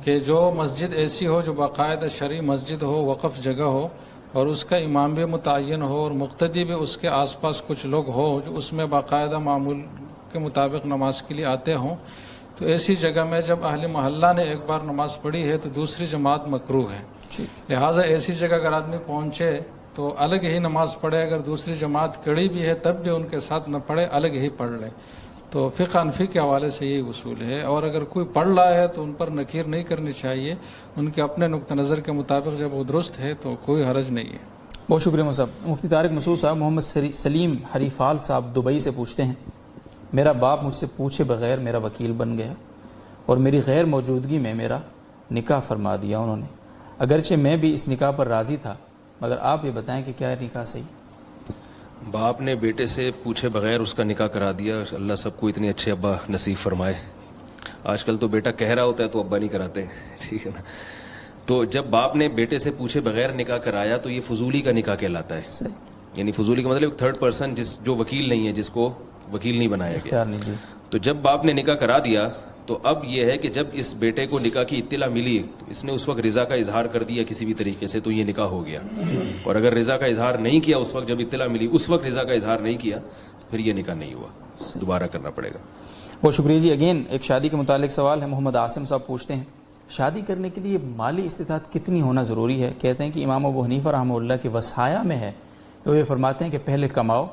کہ جو مسجد ایسی ہو جو باقاعدہ شرعی مسجد ہو, وقف جگہ ہو, اور اس کا امام بھی متعین ہو اور مقتدی بھی اس کے آس پاس کچھ لوگ ہو جو اس میں باقاعدہ معمول کے مطابق نماز کے لیے آتے ہوں, تو ایسی جگہ میں جب اہل محلہ نے ایک بار نماز پڑھی ہے تو دوسری جماعت مکروہ ہے. لہٰذا ایسی جگہ اگر آدمی پہنچے تو الگ ہی نماز پڑھے, اگر دوسری جماعت کڑی بھی ہے تب بھی ان کے ساتھ نہ پڑھے, الگ ہی پڑھ لے. تو فقہ حنفی کے حوالے سے یہی اصول ہے. اور اگر کوئی پڑھ رہا ہے تو ان پر نکیر نہیں کرنی چاہیے, ان کے اپنے نقطہ نظر کے مطابق جب وہ درست ہے تو کوئی حرج نہیں ہے. بہت شکریہ صاحب. مفتی طارق مسعود صاحب, محمد سلیم حریفال صاحب دبئی سے پوچھتے ہیں, میرا باپ مجھ سے پوچھے بغیر میرا وکیل بن گیا اور میری غیر موجودگی میں میرا نکاح فرما دیا انہوں نے. اگرچہ میں بھی اس نکاح پر راضی تھا، مگر آپ یہ بتائیں کہ کیا نکاح صحیح؟ باپ نے بیٹے سے پوچھے بغیر اس کا نکاح کرا دیا. اللہ سب کو اتنے اچھے ابا نصیب فرمائے. آج کل تو بیٹا کہہ رہا ہوتا ہے تو ابا نہیں کراتے، ٹھیک ہے نا. تو جب باپ نے بیٹے سے پوچھے بغیر نکاح کرایا تو یہ فضولی کا نکاح کہلاتا ہے. صحیح. یعنی فضولی کا مطلب ایک تھرڈ پرسن جو وکیل نہیں ہے، جس کو وکیل نہیں بنایا گیا. خیال نہیں جی. تو جب باپ نے نکاح کرا دیا تو اب یہ ہے کہ جب اس بیٹے کو نکاح کی اطلاع ملی تو اس نے اس وقت رضا کا اظہار کر دیا کسی بھی طریقے سے، تو یہ نکاح ہو گیا. اور اگر رضا کا اظہار نہیں کیا اس وقت جب اطلاع ملی، اس وقت رضا کا اظہار نہیں کیا، تو پھر یہ نکاح نہیں ہوا، دوبارہ کرنا پڑے گا. بہت شکریہ جی. اگین ایک شادی کے متعلق سوال ہے. محمد عاصم صاحب پوچھتے ہیں شادی کرنے کے لیے مالی استطاعت کتنی ہونا ضروری ہے؟ کہتے ہیں کہ امام ابو حنیفہ رحمہ اللہ کے وصایا میں ہے، وہ یہ فرماتے ہیں کہ پہلے کماؤ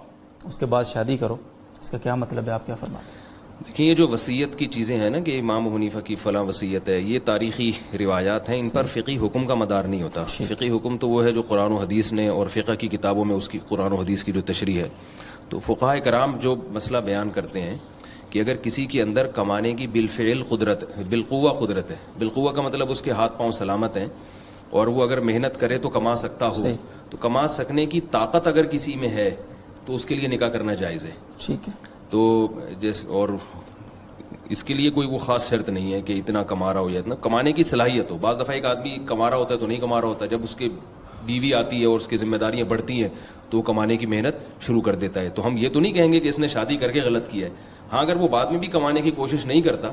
اس کے بعد شادی کرو. اس کا کیا مطلب ہے؟ آپ کیا فرماتے ہیں؟ دیکھیں، یہ جو وصیت کی چیزیں ہیں نا کہ امام ابو حنیفہ کی فلاں وصیت ہے، یہ تاریخی روایات ہیں، ان پر فقہی حکم کا مدار نہیں ہوتا. فقہی حکم تو وہ ہے جو قرآن و حدیث نے، اور فقہ کی کتابوں میں اس کی قرآن و حدیث کی جو تشریح ہے. تو فقہاء کرام جو مسئلہ بیان کرتے ہیں کہ اگر کسی کے اندر کمانے کی بالفعل قدرت، بالقوہ قدرت ہے، بالقوہ کا مطلب اس کے ہاتھ پاؤں سلامت ہیں اور وہ اگر محنت کرے تو کما سکتا ہو، تو کما سکنے کی طاقت اگر کسی میں ہے تو اس کے لیے نکاح کرنا جائز ہے. ٹھیک ہے. تو جیسے اور اس کے لیے کوئی وہ خاص شرط نہیں ہے کہ اتنا کما رہا ہو یا اتنا کمانے کی صلاحیت ہو. بعض دفعہ ایک آدمی کما رہا ہوتا ہے تو نہیں کما رہا ہوتا، جب اس کے بیوی آتی ہے اور اس کی ذمہ داریاں بڑھتی ہیں تو وہ کمانے کی محنت شروع کر دیتا ہے. تو ہم یہ تو نہیں کہیں گے کہ اس نے شادی کر کے غلط کیا ہے. ہاں، اگر وہ بعد میں بھی کمانے کی کوشش نہیں کرتا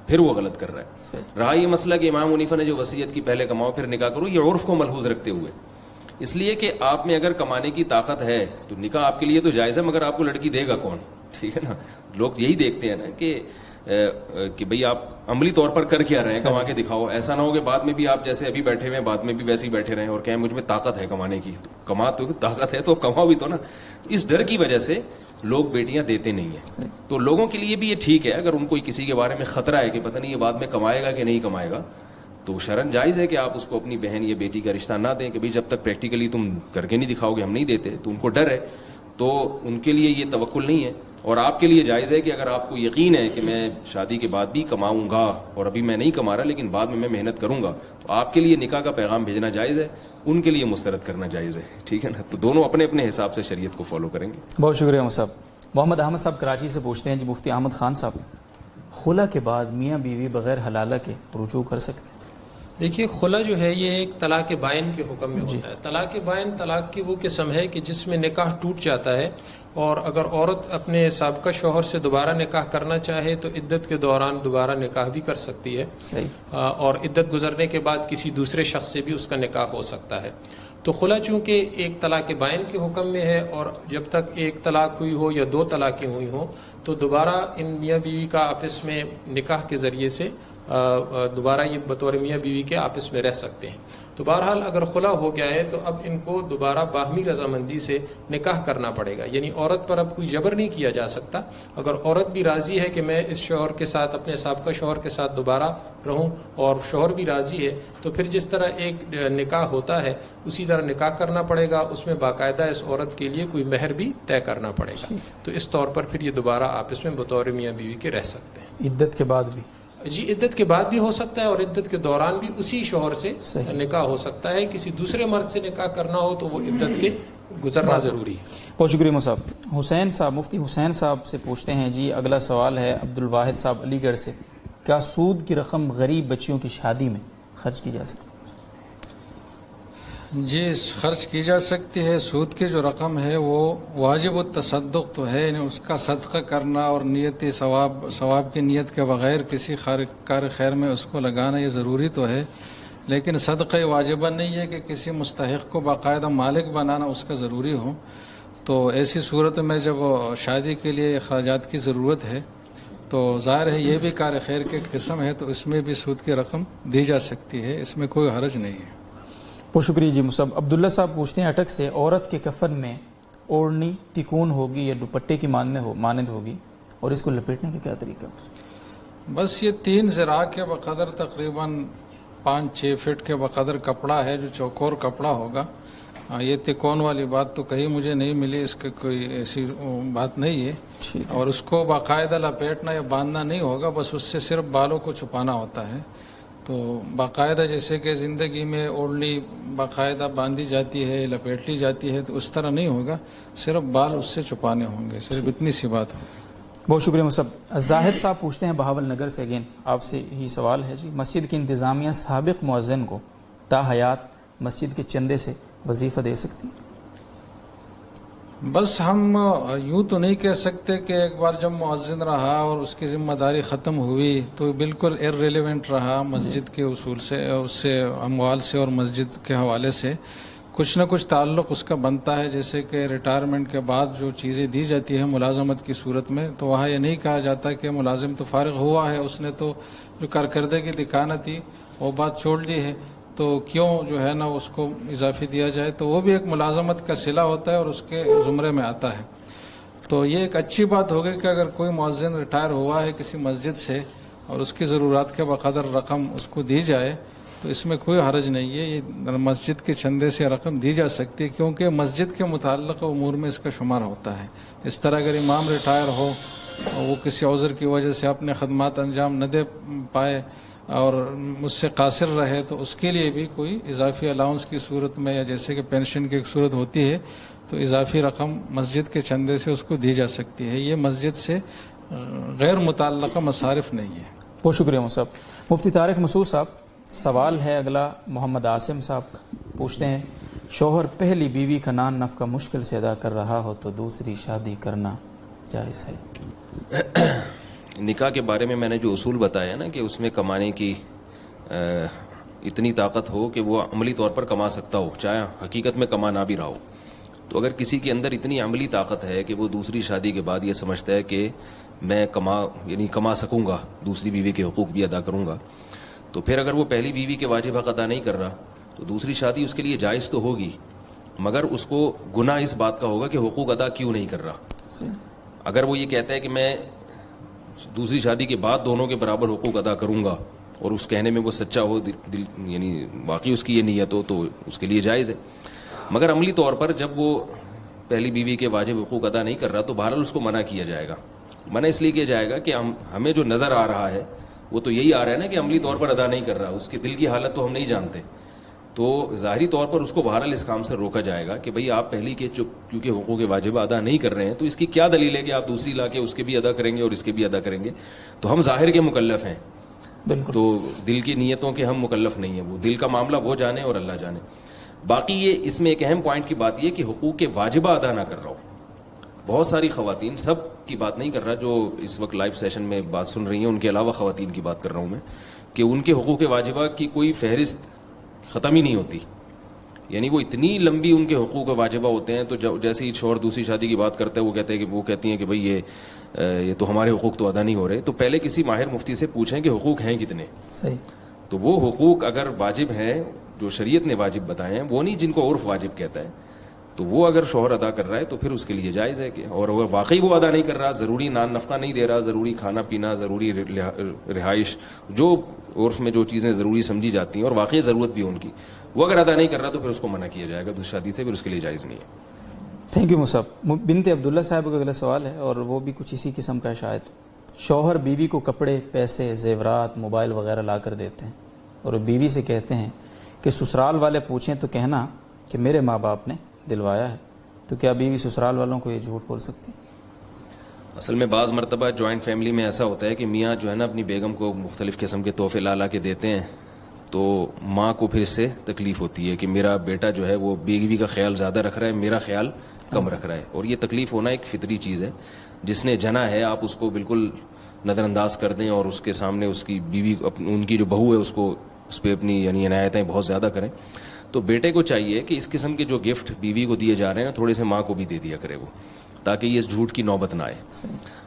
پھر وہ غلط کر رہا ہے. رہا یہ مسئلہ کہ امام حنیفہ نے جو وصیت کی پہلے کماؤ پھر نکاح کرو، یہ عرف کو ملحوظ رکھتے ہوئے، اس لیے کہ آپ میں اگر کمانے کی طاقت ہے تو نکاح آپ کے لیے تو جائز ہے، مگر آپ کو لڑکی دے گا کون؟ ٹھیک ہے نا. لوگ یہی دیکھتے ہیں نا کہ بھئی آپ عملی طور پر کر کیا رہے ہیں، کما کے دکھاؤ. ایسا نہ ہو کہ بعد میں بھی آپ جیسے ابھی بیٹھے ہوئے ہیں بعد میں بھی ویسے ہی بیٹھے رہیں اور کہیں مجھ میں طاقت ہے کمانے کی. کما تو طاقت ہے تو کماؤ بھی تو نا. اس ڈر کی وجہ سے لوگ بیٹیاں دیتے نہیں ہیں. تو لوگوں کے لیے بھی یہ ٹھیک ہے اگر ان کو کسی کے بارے میں خطرہ ہے کہ پتہ نہیں یہ بعد میں کمائے گا کہ نہیں کمائے گا، تو شرعاً جائز ہے کہ آپ اس کو اپنی بہن یا بیٹی کا رشتہ نہ دیں کہ بھئی جب تک پریکٹیکلی تم کر کے نہیں دکھاؤ گے ہم نہیں دیتے. تو ان کو ڈر ہے، تو ان کے لیے یہ توکل نہیں ہے. اور آپ کے لیے جائز ہے کہ اگر آپ کو یقین ہے کہ میں شادی کے بعد بھی کماؤں گا اور ابھی میں نہیں کما رہا لیکن بعد میں محنت کروں گا، تو آپ کے لیے نکاح کا پیغام بھیجنا جائز ہے، ان کے لیے مسترد کرنا جائز ہے. ٹھیک ہے نا. تو دونوں اپنے اپنے حساب سے شریعت کو فالو کریں گے. بہت شکریہ صاحب. محمد احمد صاحب کراچی سے پوچھتے ہیں جی مفتی احمد خان صاحب، خلا کے بعد میاں بیوی بغیر حلالہ کے رجوع کر سکتے ہیں؟ دیکھیے، خلا جو ہے یہ ایک طلاق بائن کے حکم میں ہوتا ہے. طلاق بائن طلاق کی وہ قسم ہے کہ جس میں نکاح ٹوٹ جاتا ہے، اور اگر عورت اپنے سابقہ شوہر سے دوبارہ نکاح کرنا چاہے تو عدت کے دوران دوبارہ نکاح بھی کر سکتی ہے. صحیح. اور عدت گزرنے کے بعد کسی دوسرے شخص سے بھی اس کا نکاح ہو سکتا ہے. تو خلا چونکہ ایک طلاق بائن کے حکم میں ہے، اور جب تک ایک طلاق ہوئی ہو یا دو طلاقیں ہوئی ہوں تو دوبارہ ان میاں بیوی کا آپس میں نکاح کے ذریعے سے دوبارہ یہ بطور میاں بیوی کے آپس میں رہ سکتے ہیں. تو بہرحال اگر خلا ہو گیا ہے تو اب ان کو دوبارہ باہمی رضامندی سے نکاح کرنا پڑے گا. یعنی عورت پر اب کوئی جبر نہیں کیا جا سکتا. اگر عورت بھی راضی ہے کہ میں اس شوہر کے ساتھ، اپنے سابقہ شوہر کے ساتھ دوبارہ رہوں، اور شوہر بھی راضی ہے، تو پھر جس طرح ایک نکاح ہوتا ہے اسی طرح نکاح کرنا پڑے گا. اس میں باقاعدہ اس عورت کے لیے کوئی مہر بھی طے کرنا پڑے گا. تو اس طور پر پھر یہ دوبارہ آپس میں بطور میاں بیوی کے رہ سکتے ہیں. عدت کے بعد بھی؟ جی، عدت کے بعد بھی ہو سکتا ہے، اور عدت کے دوران بھی اسی شوہر سے نکاح ہو سکتا ہے. کسی دوسرے مرد سے نکاح کرنا ہو تو وہ عدت کے گزرنا ضروری ہے. بہت شکریہ صاحب. حسین صاحب، مفتی حسین صاحب سے پوچھتے ہیں جی، اگلا سوال ہے عبد الواحد صاحب علی گڑھ سے، کیا سود کی رقم غریب بچیوں کی شادی میں خرچ کی جا سکتی ہے؟ جی، خرچ کی جا سکتی ہے. سود کی جو رقم ہے وہ واجب التصدق تو ہے، یعنی اس کا صدقہ کرنا اور نیتی ثواب کی نیت کے بغیر کسی کار خیر میں اس کو لگانا یہ ضروری تو ہے، لیکن صدقہ واجبہ نہیں ہے کہ کسی مستحق کو باقاعدہ مالک بنانا اس کا ضروری ہو. تو ایسی صورت میں جب شادی کے لیے اخراجات کی ضرورت ہے تو ظاہر ہے یہ بھی کار خیر کی قسم ہے، تو اس میں بھی سود کی رقم دی جا سکتی ہے، اس میں کوئی حرج نہیں ہے. بہت شکریہ جی مصعب. عبداللہ صاحب پوچھتے ہیں اٹک سے، عورت کے کفن میں اوڑھنی تکون ہوگی یا دوپٹے کی مانند ہوگی، اور اس کو لپیٹنے کا کیا طریقہ؟ بس یہ 3 ذراع کے بقدر تقریباً 5-6 فٹ کے بقدر کپڑا ہے جو چوکور کپڑا ہوگا. یہ تکون والی بات تو کہیں مجھے نہیں ملی، اس کی کوئی ایسی بات نہیں ہے. اور اس کو باقاعدہ لپیٹنا یا باندھنا نہیں ہوگا، بس اس سے صرف بالوں کو چھپانا ہوتا ہے. تو باقاعدہ جیسے کہ زندگی میں اوڑھنی باقاعدہ باندھی جاتی ہے، لپیٹ لی جاتی ہے، تو اس طرح نہیں ہوگا، صرف بال اس سے چھپانے ہوں گے، صرف اتنی سی بات ہوگی. بہت شکریہ مصعب. زاہد صاحب پوچھتے ہیں بہاول نگر سے، اگین آپ سے ہی سوال ہے جی. مسجد کی انتظامیہ سابق مؤذن کو تا حیات مسجد کے چندے سے وظیفہ دے سکتی؟ بس ہم یوں تو نہیں کہہ سکتے کہ ایک بار جب مؤذن رہا اور اس کی ذمہ داری ختم ہوئی تو بالکل ارریلیونٹ رہا مسجد کے اصول سے، اس سے اموال سے اور مسجد کے حوالے سے کچھ نہ کچھ تعلق اس کا بنتا ہے. جیسے کہ ریٹائرمنٹ کے بعد جو چیزیں دی جاتی ہیں ملازمت کی صورت میں، تو وہاں یہ نہیں کہا جاتا کہ ملازم تو فارغ ہوا ہے، اس نے تو جو کارکردگی دکھانا تھی وہ بات چھوڑ دی ہے، تو کیوں جو ہے نا اس کو اضافی دیا جائے. تو وہ بھی ایک ملازمت کا صلہ ہوتا ہے اور اس کے زمرے میں آتا ہے. تو یہ ایک اچھی بات ہوگی کہ اگر کوئی مؤذن ریٹائر ہوا ہے کسی مسجد سے اور اس کی ضرورات کے بقدر رقم اس کو دی جائے تو اس میں کوئی حرج نہیں ہے. یہ مسجد کے چندے سے رقم دی جا سکتی ہے کیونکہ مسجد کے متعلق امور میں اس کا شمار ہوتا ہے. اس طرح اگر امام ریٹائر ہو اور وہ کسی عذر کی وجہ سے اپنے خدمات انجام نہ دے پائے اور مجھ سے قاصر رہے تو اس کے لیے بھی کوئی اضافی الاؤنس کی صورت میں یا جیسے کہ پینشن کی ایک صورت ہوتی ہے تو اضافی رقم مسجد کے چندے سے اس کو دی جا سکتی ہے. یہ مسجد سے غیر متعلقہ مصارف نہیں ہے. بہت شکریہ مصعب. مفتی طارق مسعود صاحب سوال ہے اگلا محمد عاصم صاحب پوچھتے ہیں شوہر پہلی بیوی کا نان نفقہ مشکل سے ادا کر رہا ہو تو دوسری شادی کرنا جائز ہے؟ نکاح کے بارے میں نے جو اصول بتایا نا کہ اس میں کمانے کی اتنی طاقت ہو کہ وہ عملی طور پر کما سکتا ہو چاہے حقیقت میں کما نہ بھی رہا ہو. تو اگر کسی کے اندر اتنی عملی طاقت ہے کہ وہ دوسری شادی کے بعد یہ سمجھتا ہے کہ میں کما سکوں گا، دوسری بیوی کے حقوق بھی ادا کروں گا، تو پھر اگر وہ پہلی بیوی کے واجب حق ادا نہیں کر رہا تو دوسری شادی اس کے لیے جائز تو ہوگی، مگر اس کو گناہ اس بات کا ہوگا کہ حقوق ادا کیوں نہیں کر رہا. اگر وہ یہ کہتا ہے کہ میں دوسری شادی کے بعد دونوں کے برابر حقوق ادا کروں گا اور اس کہنے میں وہ سچا ہو، دل یعنی واقعی اس کی یہ نیت ہو تو اس کے لیے جائز ہے. مگر عملی طور پر جب وہ پہلی بیوی کے واجب حقوق ادا نہیں کر رہا تو بہرحال اس کو منع کیا جائے گا. منع اس لیے کیا جائے گا کہ ہمیں جو نظر آ رہا ہے وہ تو یہی آ رہا ہے نا کہ عملی طور پر ادا نہیں کر رہا، اس کے دل کی حالت تو ہم نہیں جانتے. تو ظاہری طور پر اس کو بہرحال اس کام سے روکا جائے گا کہ بھئی آپ پہلی کے کیونکہ حقوق واجبہ ادا نہیں کر رہے ہیں تو اس کی کیا دلیل ہے کہ آپ دوسری لا کے اس کے بھی ادا کریں گے اور اس کے بھی ادا کریں گے. تو ہم ظاہر کے مکلف ہیں، تو دل کی نیتوں کے ہم مکلف نہیں ہیں. وہ دل کا معاملہ وہ جانے اور اللہ جانے. باقی یہ اس میں ایک اہم پوائنٹ کی بات یہ کہ حقوق واجبہ ادا نہ کر رہا ہو. بہت ساری خواتین، سب کی بات نہیں کر رہا جو اس وقت لائیو سیشن میں بات سن رہی ہیں، ان کے علاوہ خواتین کی بات کر رہا ہوں میں، کہ ان کے حقوق واجبہ کی کوئی فہرست ختم ہی نہیں ہوتی. یعنی وہ اتنی لمبی ان کے حقوق واجبہ ہوتے ہیں، تو جیسے ہی شوہر دوسری شادی کی بات کرتا ہے وہ کہتی ہیں کہ بھئی یہ تو ہمارے حقوق تو ادا نہیں ہو رہے. تو پہلے کسی ماہر مفتی سے پوچھیں کہ حقوق ہیں کتنے. صحیح. تو وہ حقوق اگر واجب ہیں جو شریعت نے واجب بتائے ہیں، وہ نہیں جن کو عرف واجب کہتا ہے، تو وہ اگر شوہر ادا کر رہا ہے تو پھر اس کے لیے جائز ہے کہ، اور اگر واقعی وہ ادا نہیں کر رہا، ضروری نان نفقہ نہیں دے رہا، ضروری کھانا پینا، ضروری رہائش، جو عرف میں جو چیزیں ضروری سمجھی جاتی ہیں اور واقعی ضرورت بھی ان کی، وہ اگر ادا نہیں کر رہا تو پھر اس کو منع کیا جائے گا دوسری شادی سے، پھر اس کے لیے جائز نہیں ہے. Thank you Musab. بنت عبداللہ صاحب کا اگلا سوال ہے اور وہ بھی کچھ اسی قسم کا ہے. شاید شوہر بیوی کو کپڑے، پیسے، زیورات، موبائل وغیرہ لا کر دیتے ہیں اور وہ بیوی سے کہتے ہیں کہ سسرال والے پوچھیں تو کہنا کہ میرے ماں باپ نے دلوایا ہے. تو کیا بیوی سسرال والوں کو یہ جھوٹ بول سکتی؟ اصل میں بعض مرتبہ جوائنٹ فیملی میں ایسا ہوتا ہے کہ میاں جو ہے نا اپنی بیگم کو مختلف قسم کے تحفے لا کے دیتے ہیں، تو ماں کو پھر اس سے تکلیف ہوتی ہے کہ میرا بیٹا جو ہے وہ بیوی کا خیال زیادہ رکھ رہا ہے، میرا خیال کم رکھ رہا ہے. اور یہ تکلیف ہونا ایک فطری چیز ہے. جس نے جنا ہے آپ اس کو بالکل نظر انداز کر دیں اور اس کے سامنے اس کی بیوی، ان کی جو بہو ہے، اس کو اس پہ اپنی یعنی عنایتیں بہت زیادہ کریں. تو بیٹے کو چاہیے کہ اس قسم کے جو گفٹ بیوی کو دیے جا رہے ہیں نا، تھوڑے سے ماں کو بھی دے دیا کرے وہ، تاکہ یہ اس جھوٹ کی نوبت نہ آئے.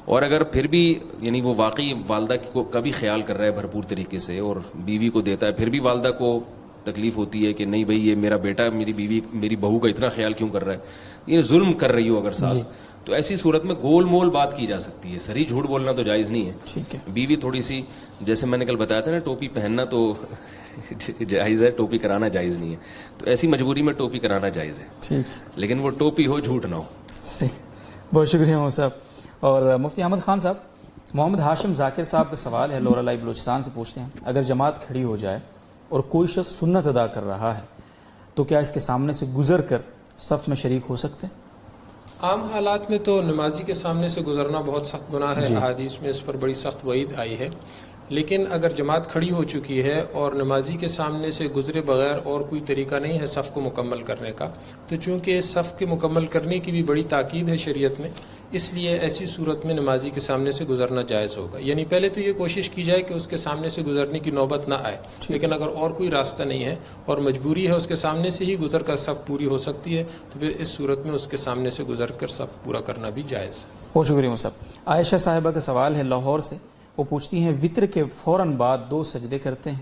اور اگر پھر بھی یعنی وہ واقعی والدہ کا بھی خیال کر رہا ہے بھرپور طریقے سے اور بیوی کو دیتا ہے، پھر بھی والدہ کو تکلیف ہوتی ہے کہ نہیں بھائی یہ میرا بیٹا میری بیوی میری بہو کا اتنا خیال کیوں کر رہا ہے، یہ ظلم کر رہی ہو اگر ساس، تو ایسی صورت میں گول مول بات کی جا سکتی ہے. صریح جھوٹ بولنا تو جائز نہیں ہے. ٹھیک ہے. بیوی تھوڑی سی، جیسے میں نے کل بتایا تھا نا، ٹوپی پہننا تو جائز ہے، ٹوپی کرانا جائز نہیں ہے. تو ایسی مجبوری میں ٹوپی کرانا جائز ہے، ٹھیک، لیکن وہ ٹوپی ہو، جھوٹ نہ ہو. صحیح. بہت شکریہ صاحب. اور مفتی احمد خان صاحب محمد ہاشم ذاکر صاحب کا سوال ہے، لورا لائی بلوچستان سے پوچھتے ہیں، اگر جماعت کھڑی ہو جائے اور کوئی شخص سنت ادا کر رہا ہے تو کیا اس کے سامنے سے گزر کر صف میں شریک ہو سکتے ہیں؟ عام حالات میں تو نمازی کے سامنے سے گزرنا بہت سخت گناہ ہے، احادیث میں اس پر بڑی سخت وعید آئی ہے، لیکن اگر جماعت کھڑی ہو چکی ہے اور نمازی کے سامنے سے گزرے بغیر اور کوئی طریقہ نہیں ہے صف کو مکمل کرنے کا، تو چونکہ صف کے مکمل کرنے کی بھی بڑی تاکید ہے شریعت میں، اس لیے ایسی صورت میں نمازی کے سامنے سے گزرنا جائز ہوگا. یعنی پہلے تو یہ کوشش کی جائے کہ اس کے سامنے سے گزرنے کی نوبت نہ آئے، لیکن اگر اور کوئی راستہ نہیں ہے اور مجبوری ہے اس کے سامنے سے ہی گزر کر صف پوری ہو سکتی ہے، تو پھر اس صورت میں اس کے سامنے سے گزر کر صف پورا کرنا بھی جائز ہے. بہت شکریہ مصعب. عائشہ صاحبہ کا سوال ہے لاہور سے، وہ پوچھتی ہیں وطر کے فوراً بعد 2 سجدے کرتے ہیں،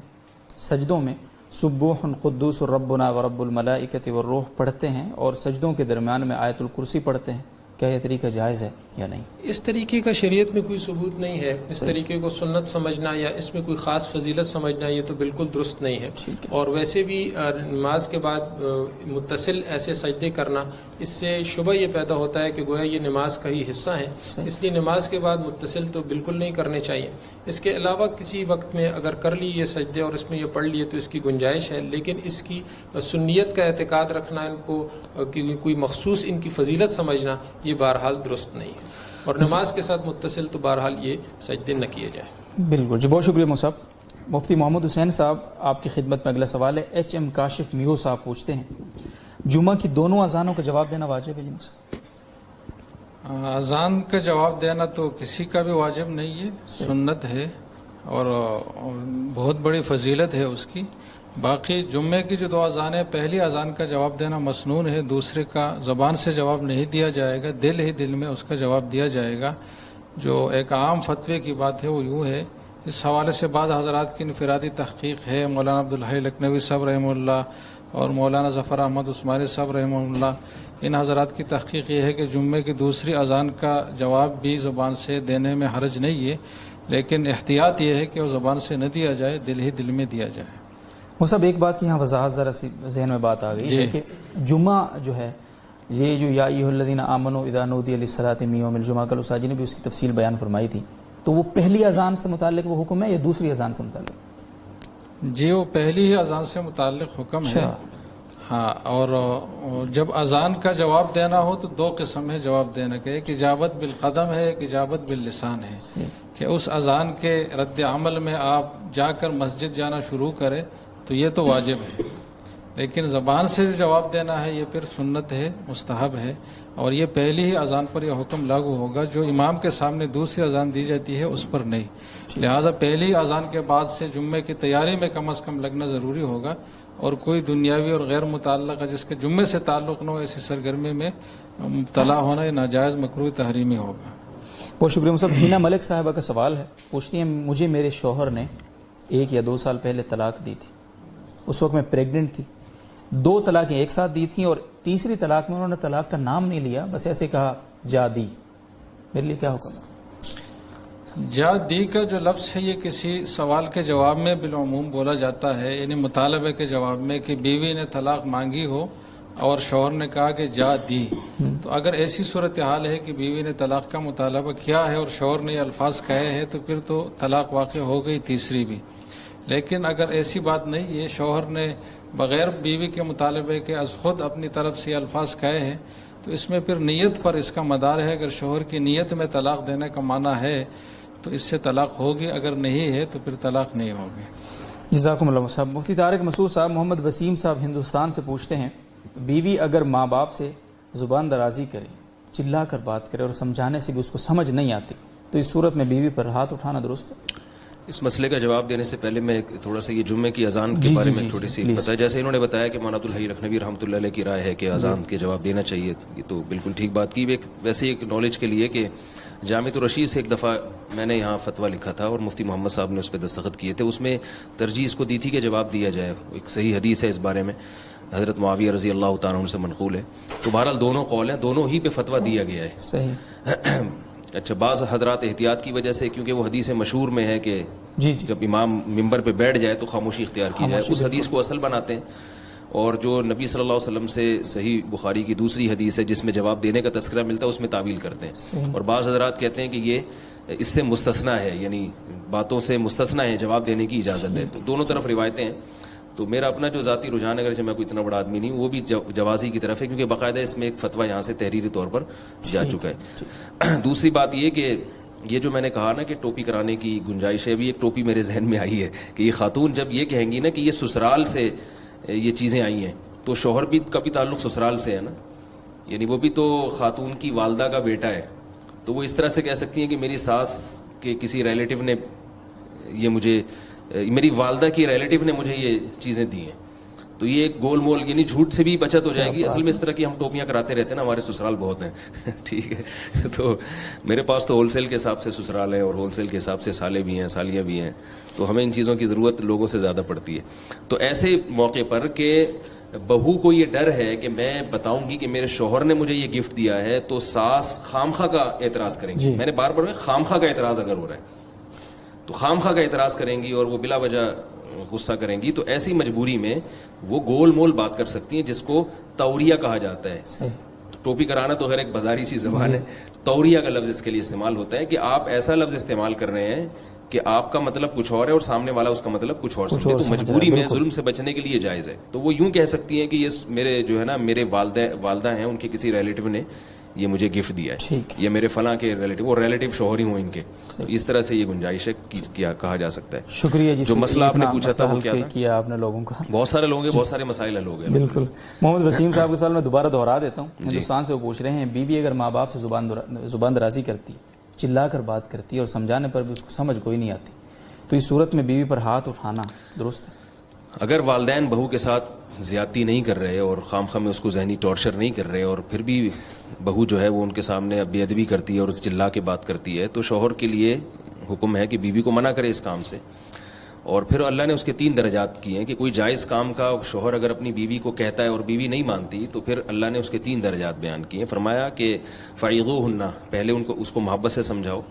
سجدوں میں سبوح قدوس ربنا ورب الملائکۃ والروح پڑھتے ہیں اور سجدوں کے درمیان میں آیت الکرسی پڑھتے ہیں، کیا یہ طریقہ جائز ہے یا نہیں؟ اس طریقے کا شریعت میں کوئی ثبوت نہیں ہے. اس طریقے کو سنت سمجھنا یا اس میں کوئی خاص فضیلت سمجھنا یہ تو بالکل درست نہیں ہے. اور ویسے بھی نماز کے بعد متصل ایسے سجدے کرنا، اس سے شبہ یہ پیدا ہوتا ہے کہ گویا یہ نماز کا ہی حصہ ہیں، اس لیے نماز کے بعد متصل تو بالکل نہیں کرنے چاہیے. اس کے علاوہ کسی وقت میں اگر کر لی یہ سجدے اور اس میں یہ پڑھ لیے تو اس کی گنجائش ہے، لیکن اس کی سنیت کا اعتقاد رکھنا، ان کو کوئی مخصوص ان کی فضیلت سمجھنا، یہ بہرحال درست نہیں ہے. اور نماز کے ساتھ متصل تو بہرحال یہ سجدے نہ کیے جائیں. بالکل جی، بہت شکریہ مصعب. مفتی محمد حسین صاحب آپ کی خدمت میں اگلا سوال ہے. ایچ ایم کاشف میو صاحب پوچھتے ہیں جمعہ کی دونوں اذانوں کا جواب دینا واجب ہے جی مصعب؟ اذان کا جواب دینا تو کسی کا بھی واجب نہیں ہے، سنت ہے اور بہت بڑی فضیلت ہے اس کی. باقی جمعے کی جو 2 اذانیں، پہلی اذان کا جواب دینا مسنون ہے، دوسرے کا زبان سے جواب نہیں دیا جائے گا، دل ہی دل میں اس کا جواب دیا جائے گا. جو ایک عام فتوے کی بات ہے وہ یوں ہے، اس حوالے سے بعض حضرات کی انفرادی تحقیق ہے، مولانا عبدالحی لکھنوی صاحب رحمہ اللہ اور مولانا ظفر احمد عثمانی صاحب رحمہ اللہ، ان حضرات کی تحقیق یہ ہے کہ جمعے کی دوسری اذان کا جواب بھی زبان سے دینے میں حرج نہیں ہے، لیکن احتیاط یہ ہے کہ وہ زبان سے نہ دیا جائے، دل ہی دل میں دیا جائے. مصعب ایک بات کی یہاں وضاحت ذرا سی ذہن میں بات آ گئی ہے کہ جمعہ جو ہے، یہ جو یا ایھا الذین آمنوا اذا نودی للصلاۃ من یوم الجمعہ، کل استاد جی نے بھی اس کی تفصیل بیان فرمائی تھی، تو وہ پہلی اذان سے متعلق وہ حکم ہے یا دوسری اذان سے متعلق؟ جی وہ پہلی ہی اذان سے متعلق حکم ہے. ہاں، اور جب اذان کا جواب دینا ہو تو 2 قسم ہے جواب دینے کے، ایک اجابت بالقدم ہے، ایک اجابت باللسان ہے، کہ اس اذان کے رد عمل میں آپ جا کر مسجد جانا شروع کریں تو یہ تو واجب ہے، لیکن زبان سے جو جواب دینا ہے یہ پھر سنت ہے، مستحب ہے. اور یہ پہلی ہی اذان پر یہ حکم لاگو ہوگا، جو امام کے سامنے دوسری اذان دی جاتی ہے اس پر نہیں. لہٰذا پہلی اذان کے بعد سے جمعے کی تیاری میں کم از کم لگنا ضروری ہوگا، اور کوئی دنیاوی اور غیر متعلقہ جس کے جمعے سے تعلق نہ ہو ایسی سرگرمی میں مبتلا ہونا یہ ناجائز مکروہ تحریمی ہوگا. بہت شکریہ مصعب. ہینا ملک صاحبہ کا سوال ہے، پوچھتی ہیں مجھے میرے شوہر نے 1 یا 2 سال پہلے طلاق دی تھی، اس وقت میں پریگننٹ تھی. 2 طلاقیں ایک ساتھ دی تھیں اور تیسری طلاق میں انہوں نے طلاق کا نام نہیں لیا، بس ایسے کہا جا دی، میرے لیے کیا حکم ہے؟ جا دی کا جو لفظ ہے یہ کسی سوال کے جواب میں بالعموم بولا جاتا ہے، یعنی مطالبے کے جواب میں کہ بیوی نے طلاق مانگی ہو اور شوہر نے کہا کہ جا دی. تو اگر ایسی صورتحال ہے کہ بیوی نے طلاق کا مطالبہ کیا ہے اور شوہر نے یہ الفاظ کہے ہیں تو پھر تو طلاق واقع ہو گئی، تیسری بھی. لیکن اگر ایسی بات نہیں ہے، شوہر نے بغیر بیوی کے مطالبے کے از خود اپنی طرف سے یہ الفاظ کہے ہیں، تو اس میں پھر نیت پر اس کا مدار ہے. اگر شوہر کی نیت میں طلاق دینے کا معنی ہے تو اس سے طلاق ہوگی، اگر نہیں ہے تو پھر طلاق نہیں ہوگی. جزاکم اللہ صاحب. مفتی طارق مسعود صاحب محمد وسیم صاحب ہندوستان سے پوچھتے ہیں بیوی اگر ماں باپ سے زبان درازی کرے، چلا کر بات کرے اور سمجھانے سے بھی اس کو سمجھ نہیں آتی، تو اس صورت میں بیوی پر ہاتھ اٹھانا درست ہے؟ اس مسئلے کا جواب دینے سے پہلے میں تھوڑا سا یہ جمعے کی اذان کے بارے میں تھوڑی سی بتایا. جیسے انہوں نے بتایا کہ مولانا عبدالحی لکھنوی رحمۃ اللہ علیہ کی رائے ہے کہ اذان کے جواب دینا چاہیے، یہ تو بالکل ٹھیک بات کی. ویسے ایک نالج کے لیے کہ جامع الرشید سے ایک دفعہ میں نے یہاں فتویٰ لکھا تھا اور مفتی محمد صاحب نے اس پہ دستخط کیے تھے. اس میں ترجیح اس کو دی تھی کہ جواب دیا جائے. ایک صحیح حدیث ہے اس بارے میں، حضرت معاویہ رضی اللہ تعالیٰ عنہ سے منقول ہے. تو بہرحال دونوں قول ہیں، دونوں ہی پہ فتویٰ دیا گیا ہے. صحیح. اچھا، بعض حضرات احتیاط کی وجہ سے، کیونکہ وہ حدیث مشہور میں ہے کہ جی جب امام ممبر پہ بیٹھ جائے تو خاموشی اختیار کی جائے، اس حدیث کو اصل بناتے ہیں اور جو نبی صلی اللہ علیہ وسلم سے صحیح بخاری کی دوسری حدیث ہے جس میں جواب دینے کا تذکرہ ملتا ہے اس میں تعویل کرتے ہیں. اور بعض حضرات کہتے ہیں کہ یہ اس سے مستثنا ہے, یعنی باتوں سے مستثنا ہے, جواب دینے کی اجازت ہے. تو دونوں طرف روایتیں ہیں. تو میرا اپنا جو ذاتی رجحان اگرچہ میں کوئی اتنا بڑا آدمی نہیں ہوں وہ بھی جوازی کی طرف ہے, کیونکہ باقاعدہ اس میں ایک فتویٰ یہاں سے تحریری طور پر جا چکا ہے. دوسری بات یہ کہ یہ جو میں نے کہا نا کہ ٹوپی کرانے کی گنجائش ہے, ابھی ایک ٹوپی میرے ذہن میں آئی ہے کہ یہ خاتون جب یہ کہیں گی نا کہ یہ سسرال سے یہ چیزیں آئی ہیں, تو شوہر بھی کا بھی تعلق سسرال سے ہے نا, یعنی وہ بھی تو خاتون کی والدہ کا بیٹا ہے. تو وہ اس طرح سے کہہ سکتی ہیں کہ میری ساس کے کسی ریلیٹیو نے یہ مجھے, میری والدہ کی ریلیٹیو نے مجھے یہ چیزیں دی ہیں. تو یہ ایک گول مول, یعنی جھوٹ سے بھی بچت ہو جائے گی. اصل میں اس طرح کی ہم ٹوپیاں کراتے رہتے ہیں نا, ہمارے سسرال بہت ہیں ٹھیک ہے. تو میرے پاس تو ہول سیل کے حساب سے سسرال ہے اور ہول سیل کے حساب سے سالے بھی ہیں, سالیاں بھی ہیں. تو ہمیں ان چیزوں کی ضرورت لوگوں سے زیادہ پڑتی ہے. تو ایسے موقع پر کہ بہو کو یہ ڈر ہے کہ میں بتاؤں گی کہ میرے شوہر نے مجھے یہ گفٹ دیا ہے, تو ساس خامخواہ کا اعتراض کریں گی. میں نے بار بار خامخواہ کا اعتراض اگر ہو رہا ہے تو خامخواہ کا اعتراض کریں گی اور وہ بلا وجہ غصہ کریں گی. تو ایسی مجبوری میں وہ گول مول بات کر سکتی ہیں جس کو توریہ کہا جاتا ہے. ٹوپی کرانا تو خیر ایک بازاری سی زبان ہے, توریہ کا لفظ اس کے لیے استعمال ہوتا ہے کہ آپ ایسا لفظ استعمال کر رہے ہیں کہ آپ کا مطلب کچھ اور ہے اور سامنے والا اس کا مطلب کچھ اور سمجھے. تو مجبوری میں ظلم سے بچنے کے لیے جائز ہے. تو وہ یوں کہہ سکتی ہیں کہ یہ میرے جو ہے نا میرے والدہ ہیں, ان کے کسی ریلیٹیو نے یہ مجھے گفٹ دیا ہے, یا میرے فلاں کے ریلیٹیو, وہ ریلیٹیو شوہر ہی ہوں ان کے. اس طرح سے یہ گنجائش ہے کیا کہا جا سکتا ہے. شکریہ جی. جو مسئلہ آپ نے پوچھا تھا وہ کیا آپ نے لوگوں کا, بہت سارے لوگ ہیں, بہت سارے مسائل حل ہو گئے. بالکل. محمد وسیم صاحب کے سوال میں دوبارہ دہرا دیتا ہوں. ہندوستان سے وہ پوچھ رہے ہیں, بیوی اگر ماں باپ سے زبان درازی کرتی, چلا کر بات کرتی اور سمجھانے پر بھی اس کو سمجھ کوئی نہیں آتی, تو اس صورت میں بیوی پر ہاتھ اٹھانا درست ہے؟ اگر والدین بہو کے ساتھ زیادتی نہیں کر رہے اور خامخواہ میں اس کو ذہنی ٹارچر نہیں کر رہے, اور پھر بھی بہو جو ہے وہ ان کے سامنے بے ادبی کرتی ہے اور اس چلا کے بات کرتی ہے, تو شوہر کے لیے حکم ہے کہ بیوی کو منع کرے اس کام سے. اور پھر اللہ نے اس کے 3 درجات کیے ہیں کہ کوئی جائز کام کا شوہر اگر اپنی بیوی کو کہتا ہے اور بیوی نہیں مانتی, تو پھر اللہ نے اس کے 3 درجات بیان کیے ہیں. فرمایا کہ فَعِظُوهُنَّ, پہلے اس کو محبت سے سمجھاؤ,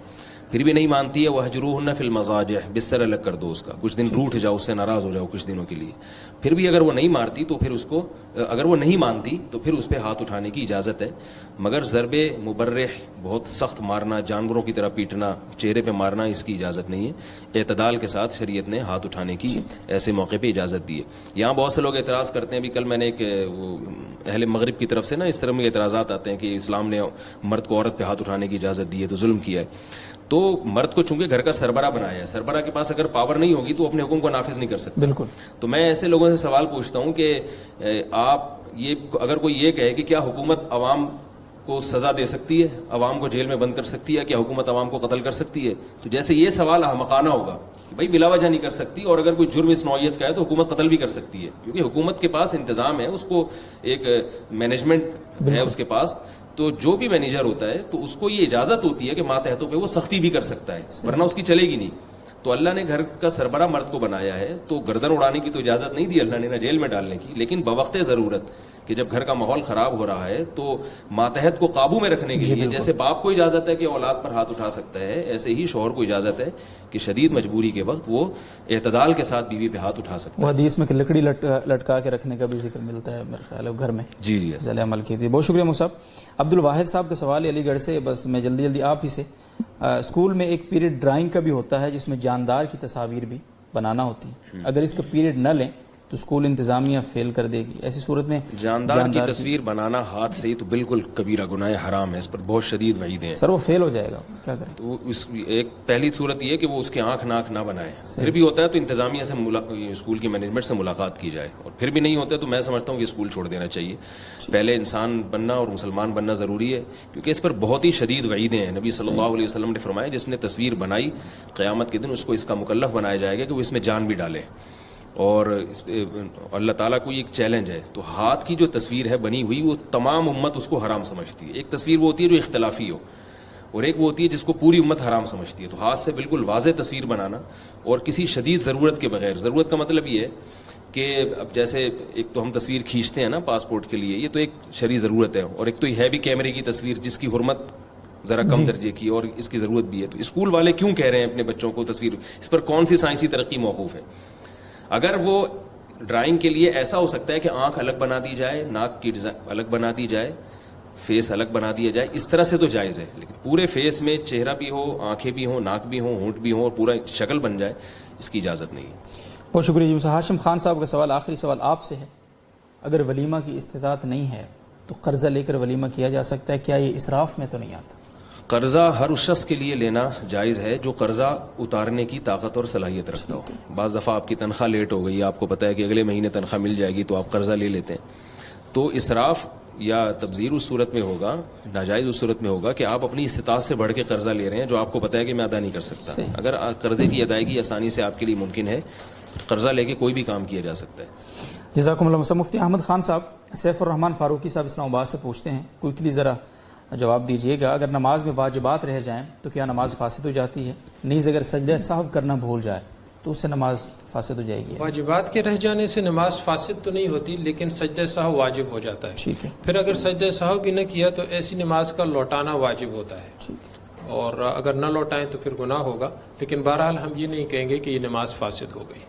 پھر بھی نہیں مانتی ہے وَهْجُرُوهُنَّ فِي الْمَضَاجِعِ, بستر الگ کر دو اس کا, کچھ دن روٹھ جاؤ, اس سے ناراض ہو جاؤ کچھ دنوں کے لیے. پھر بھی اگر وہ نہیں مارتی تو پھر اس کو, اگر وہ نہیں مانتی تو پھر اس پہ ہاتھ اٹھانے کی اجازت ہے, مگر ضرب مبرح, بہت سخت مارنا, جانوروں کی طرح پیٹنا, چہرے پہ مارنا, اس کی اجازت نہیں ہے. اعتدال کے ساتھ شریعت نے ہاتھ اٹھانے کی ایسے موقع پہ اجازت دی ہے. یہاں بہت سے لوگ اعتراض کرتے ہیں, ابھی کل میں نے ایک اہل مغرب کی طرف سے نا اس طرح میں اعتراضات آتے ہیں کہ اسلام نے مرد کو عورت پہ ہاتھ اٹھانے کی اجازت دی ہے تو ظلم کیا ہے. تو مرد کو چونکہ گھر کا سربراہ بنایا ہے, سربراہ کے پاس اگر پاور نہیں ہوگی تو اپنے حکم کو نافذ نہیں کر سکتا. بالکل. تو میں ایسے لوگوں سے سوال پوچھتا ہوں کہ آپ یہ اگر کوئی یہ کہے کہ کیا حکومت عوام کو سزا دے سکتی ہے, عوام کو جیل میں بند کر سکتی ہے, کیا حکومت عوام کو قتل کر سکتی ہے, تو جیسے یہ سوال احمقانہ ہوگا کہ بھائی بلا وجہ نہیں کر سکتی, اور اگر کوئی جرم اس نوعیت کا ہے تو حکومت قتل بھی کر سکتی ہے, کیونکہ حکومت کے پاس انتظام ہے, اس کو ایک مینجمنٹ ہے اس کے پاس. تو جو بھی مینیجر ہوتا ہے تو اس کو یہ اجازت ہوتی ہے کہ ماتحتوں پہ وہ سختی بھی کر سکتا ہے, ورنہ اس کی چلے گی نہیں. تو اللہ نے گھر کا سربراہ مرد کو بنایا ہے, تو گردن اڑانے کی تو اجازت نہیں دی اللہ نے, نہ جیل میں ڈالنے کی, لیکن بوقت ضرورت کہ جب گھر کا ماحول خراب ہو رہا ہے تو ماتحت کو قابو میں رکھنے کے لیے جیسے باپ کو اجازت ہے کہ اولاد پر ہاتھ اٹھا سکتا ہے, ایسے ہی شوہر کو اجازت ہے کہ شدید مجبوری کے وقت وہ اعتدال کے ساتھ بیوی پہ ہاتھ اٹھا سکتا ہے. وہ حدیث میں کہ لکڑی لٹکا کے رکھنے کا بھی ذکر ملتا ہے میرے خیال ہے گھر میں. جی جی ذیل عمل کی تھی. بہت شکریہ مصعب. عبد الواحد صاحب کا سوال ہے علی گڑھ سے, بس میں جلدی آپ ہی سے. اسکول میں ایک پیریڈ ڈرائنگ کا بھی ہوتا ہے جس میں جاندار کی تصاویر بھی بنانا ہوتی ہیں, اگر اس کا پیریڈ نہ لیں تو اسکول انتظامیہ فیل کر دے گی. ایسی صورت میں جاندار کی تصویر بنانا ہاتھ سے ہی تو بالکل کبیرہ گناہ حرام ہے, اس پر بہت شدید وعیدیں ہیں. سر وہ فیل ہو جائے گا, کیا کریں؟ تو اس ایک پہلی صورت یہ کہ وہ اس کے آنکھ ناک نہ بنائے, پھر بھی ہوتا ہے تو انتظامیہ سے اسکول کی مینجمنٹ سے ملاقات کی جائے, اور پھر بھی نہیں ہوتا ہے تو میں سمجھتا ہوں کہ اسکول چھوڑ دینا چاہیے. پہلے انسان بننا اور مسلمان بننا ضروری ہے, کیونکہ اس پر بہت ہی شدید وعیدیں ہیں. نبی صلی اللہ علیہ وسلم نے فرمایا جس نے تصویر بنائی قیامت کے دن اس کو اس کا مکلف بنایا جائے گا کہ وہ اس میں جان بھی ڈالے, اور اللہ تعالیٰ کو یہ ایک چیلنج ہے. تو ہاتھ کی جو تصویر ہے بنی ہوئی وہ تمام امت اس کو حرام سمجھتی ہے. ایک تصویر وہ ہوتی ہے جو اختلافی ہو, اور ایک وہ ہوتی ہے جس کو پوری امت حرام سمجھتی ہے. تو ہاتھ سے بالکل واضح تصویر بنانا اور کسی شدید ضرورت کے بغیر, ضرورت کا مطلب یہ ہے کہ اب جیسے ایک تو ہم تصویر کھینچتے ہیں نا پاسپورٹ کے لیے, یہ تو ایک شرعی ضرورت ہے, اور ایک تو یہ ہے بھی کیمرے کی تصویر جس کی حرمت ذرا کم درجے کی اور اس کی ضرورت بھی ہے. تو اسکول والے کیوں کہہ رہے ہیں اپنے بچوں کو تصویر, اس پر کون سی سائنسی ترقی موقوف ہے؟ اگر وہ ڈرائنگ کے لیے ایسا ہو سکتا ہے کہ آنکھ الگ بنا دی جائے, ناک کی الگ بنا دی جائے, فیس الگ بنا دیا جائے, اس طرح سے تو جائز ہے. لیکن پورے فیس میں چہرہ بھی ہو, آنکھیں بھی ہوں, ناک بھی ہوں, ہونٹ بھی ہوں اور پورا شکل بن جائے, اس کی اجازت نہیں ہے. بہت شکریہ جی. ہاشم خان صاحب کا سوال, آخری سوال آپ سے ہے. اگر ولیمہ کی استطاعت نہیں ہے تو قرضہ لے کر ولیمہ کیا جا سکتا ہے, کیا یہ اسراف میں تو نہیں آتا؟ قرضہ ہر اس شخص کے لیے لینا جائز ہے جو قرضہ اتارنے کی طاقت اور صلاحیت رکھتا ہو. بعض دفعہ آپ کی تنخواہ لیٹ ہو گئی, آپ کو پتہ ہے کہ اگلے مہینے تنخواہ مل جائے گی, تو آپ قرضہ لے لیتے ہیں. تو اسراف یا تبذیر اس صورت میں ہوگا, ناجائز اس صورت میں ہوگا کہ آپ اپنی استطاعت سے بڑھ کے قرضہ لے رہے ہیں جو آپ کو پتہ ہے کہ میں ادا نہیں کر سکتا. اگر قرضے کی ادائیگی آسانی سے آپ کے لیے ممکن ہے, قرضہ لے کے کوئی بھی کام کیا جا سکتا ہے. جزاکم اللہ. مفتی احمد خان صاحب, سیف الرحمان فاروقی صاحب اسلام آباد سے پوچھتے ہیں, کوئکلی ذرا جواب دیجیے گا. اگر نماز میں واجبات رہ جائیں تو کیا نماز فاسد ہو جاتی ہے؟ نیز اگر سجدہ سہو کرنا بھول جائے تو اس سے نماز فاسد ہو جائے گی؟ واجبات کے رہ جانے سے نماز فاسد تو نہیں ہوتی, لیکن سجدہ سہو واجب ہو جاتا ہے. ٹھیک ہے. پھر اگر سجدہ سہو بھی نہ کیا تو ایسی نماز کا لوٹانا واجب ہوتا ہے, اور اگر نہ لوٹائیں تو پھر گناہ ہوگا. لیکن بہرحال ہم یہ نہیں کہیں گے کہ یہ نماز فاسد ہو گئی.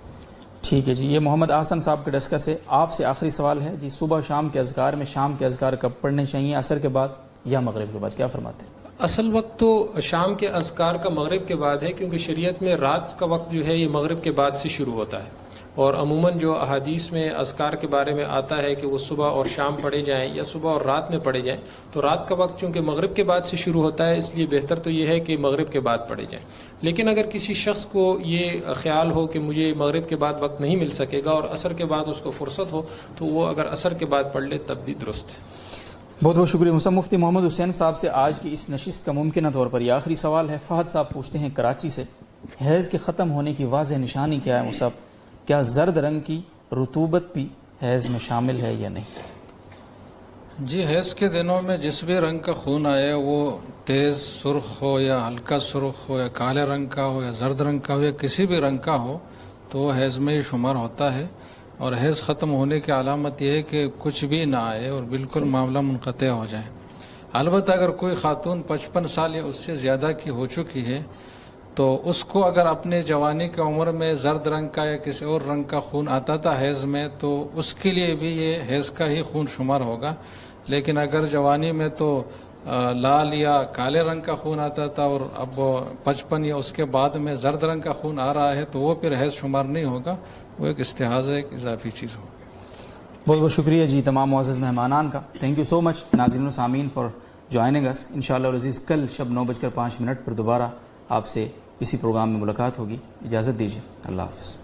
ٹھیک ہے جی. یہ محمد احسن صاحب کے ڈسکا سے آپ سے آخری سوال ہے جی. صبح شام کے اذکار میں شام کے اذکار کب پڑھنے چاہیے, عصر کے بعد یا مغرب کے بعد, کیا فرماتے ہیں؟ اصل وقت تو شام کے اذکار کا مغرب کے بعد ہے, کیونکہ شریعت میں رات کا وقت جو ہے یہ مغرب کے بعد سے شروع ہوتا ہے. اور عموماً جو احادیث میں اذکار کے بارے میں آتا ہے کہ وہ صبح اور شام پڑھے جائیں یا صبح اور رات میں پڑھے جائیں, تو رات کا وقت چونکہ مغرب کے بعد سے شروع ہوتا ہے, اس لیے بہتر تو یہ ہے کہ مغرب کے بعد پڑھے جائیں. لیکن اگر کسی شخص کو یہ خیال ہو کہ مجھے مغرب کے بعد وقت نہیں مل سکے گا اور عصر کے بعد اس کو فرصت ہو, تو وہ اگر عصر کے بعد پڑھ لے تب بھی درست ہے. بہت بہت شکریہ. مفتی محمد حسین صاحب سے آج کی اس نشست کا ممکنہ طور پر یہ آخری سوال ہے. فہد صاحب پوچھتے ہیں کراچی سے, حیض کے ختم ہونے کی واضح نشانی کیا ہے مصعب؟ کیا زرد رنگ کی رطوبت بھی حیض میں شامل ہے یا نہیں؟ جی, حیض کے دنوں میں جس بھی رنگ کا خون آئے, وہ تیز سرخ ہو یا ہلکا سرخ ہو یا کالے رنگ کا ہو یا زرد رنگ کا ہو یا کسی بھی رنگ کا ہو, تو وہ حیض میں ہی شمار ہوتا ہے. اور حیض ختم ہونے کی علامت یہ ہے کہ کچھ بھی نہ آئے اور بالکل معاملہ منقطع ہو جائے. البتہ اگر کوئی خاتون 55 سال یا اس سے زیادہ کی ہو چکی ہے تو اس کو اگر اپنے جوانی کی عمر میں زرد رنگ کا یا کسی اور رنگ کا خون آتا تھا حیض میں, تو اس کے لیے بھی یہ حیض کا ہی خون شمار ہوگا. لیکن اگر جوانی میں تو لال یا کالے رنگ کا خون آتا تھا اور اب 55 یا اس کے بعد میں زرد رنگ کا خون آ رہا ہے, تو وہ پھر حیض شمار نہیں ہوگا, وہ ایک استحاضہ, ایک اضافی چیز ہوگی. بہت بہت شکریہ جی تمام معزز مہمانان کا. تھینک یو سو مچ ناظرین و سامعین فار جوائننگ اس. انشاءاللہ العزیز کل شب 9:05 پر دوبارہ آپ سے اسی پروگرام میں ملاقات ہوگی. اجازت دیجیے, اللہ حافظ.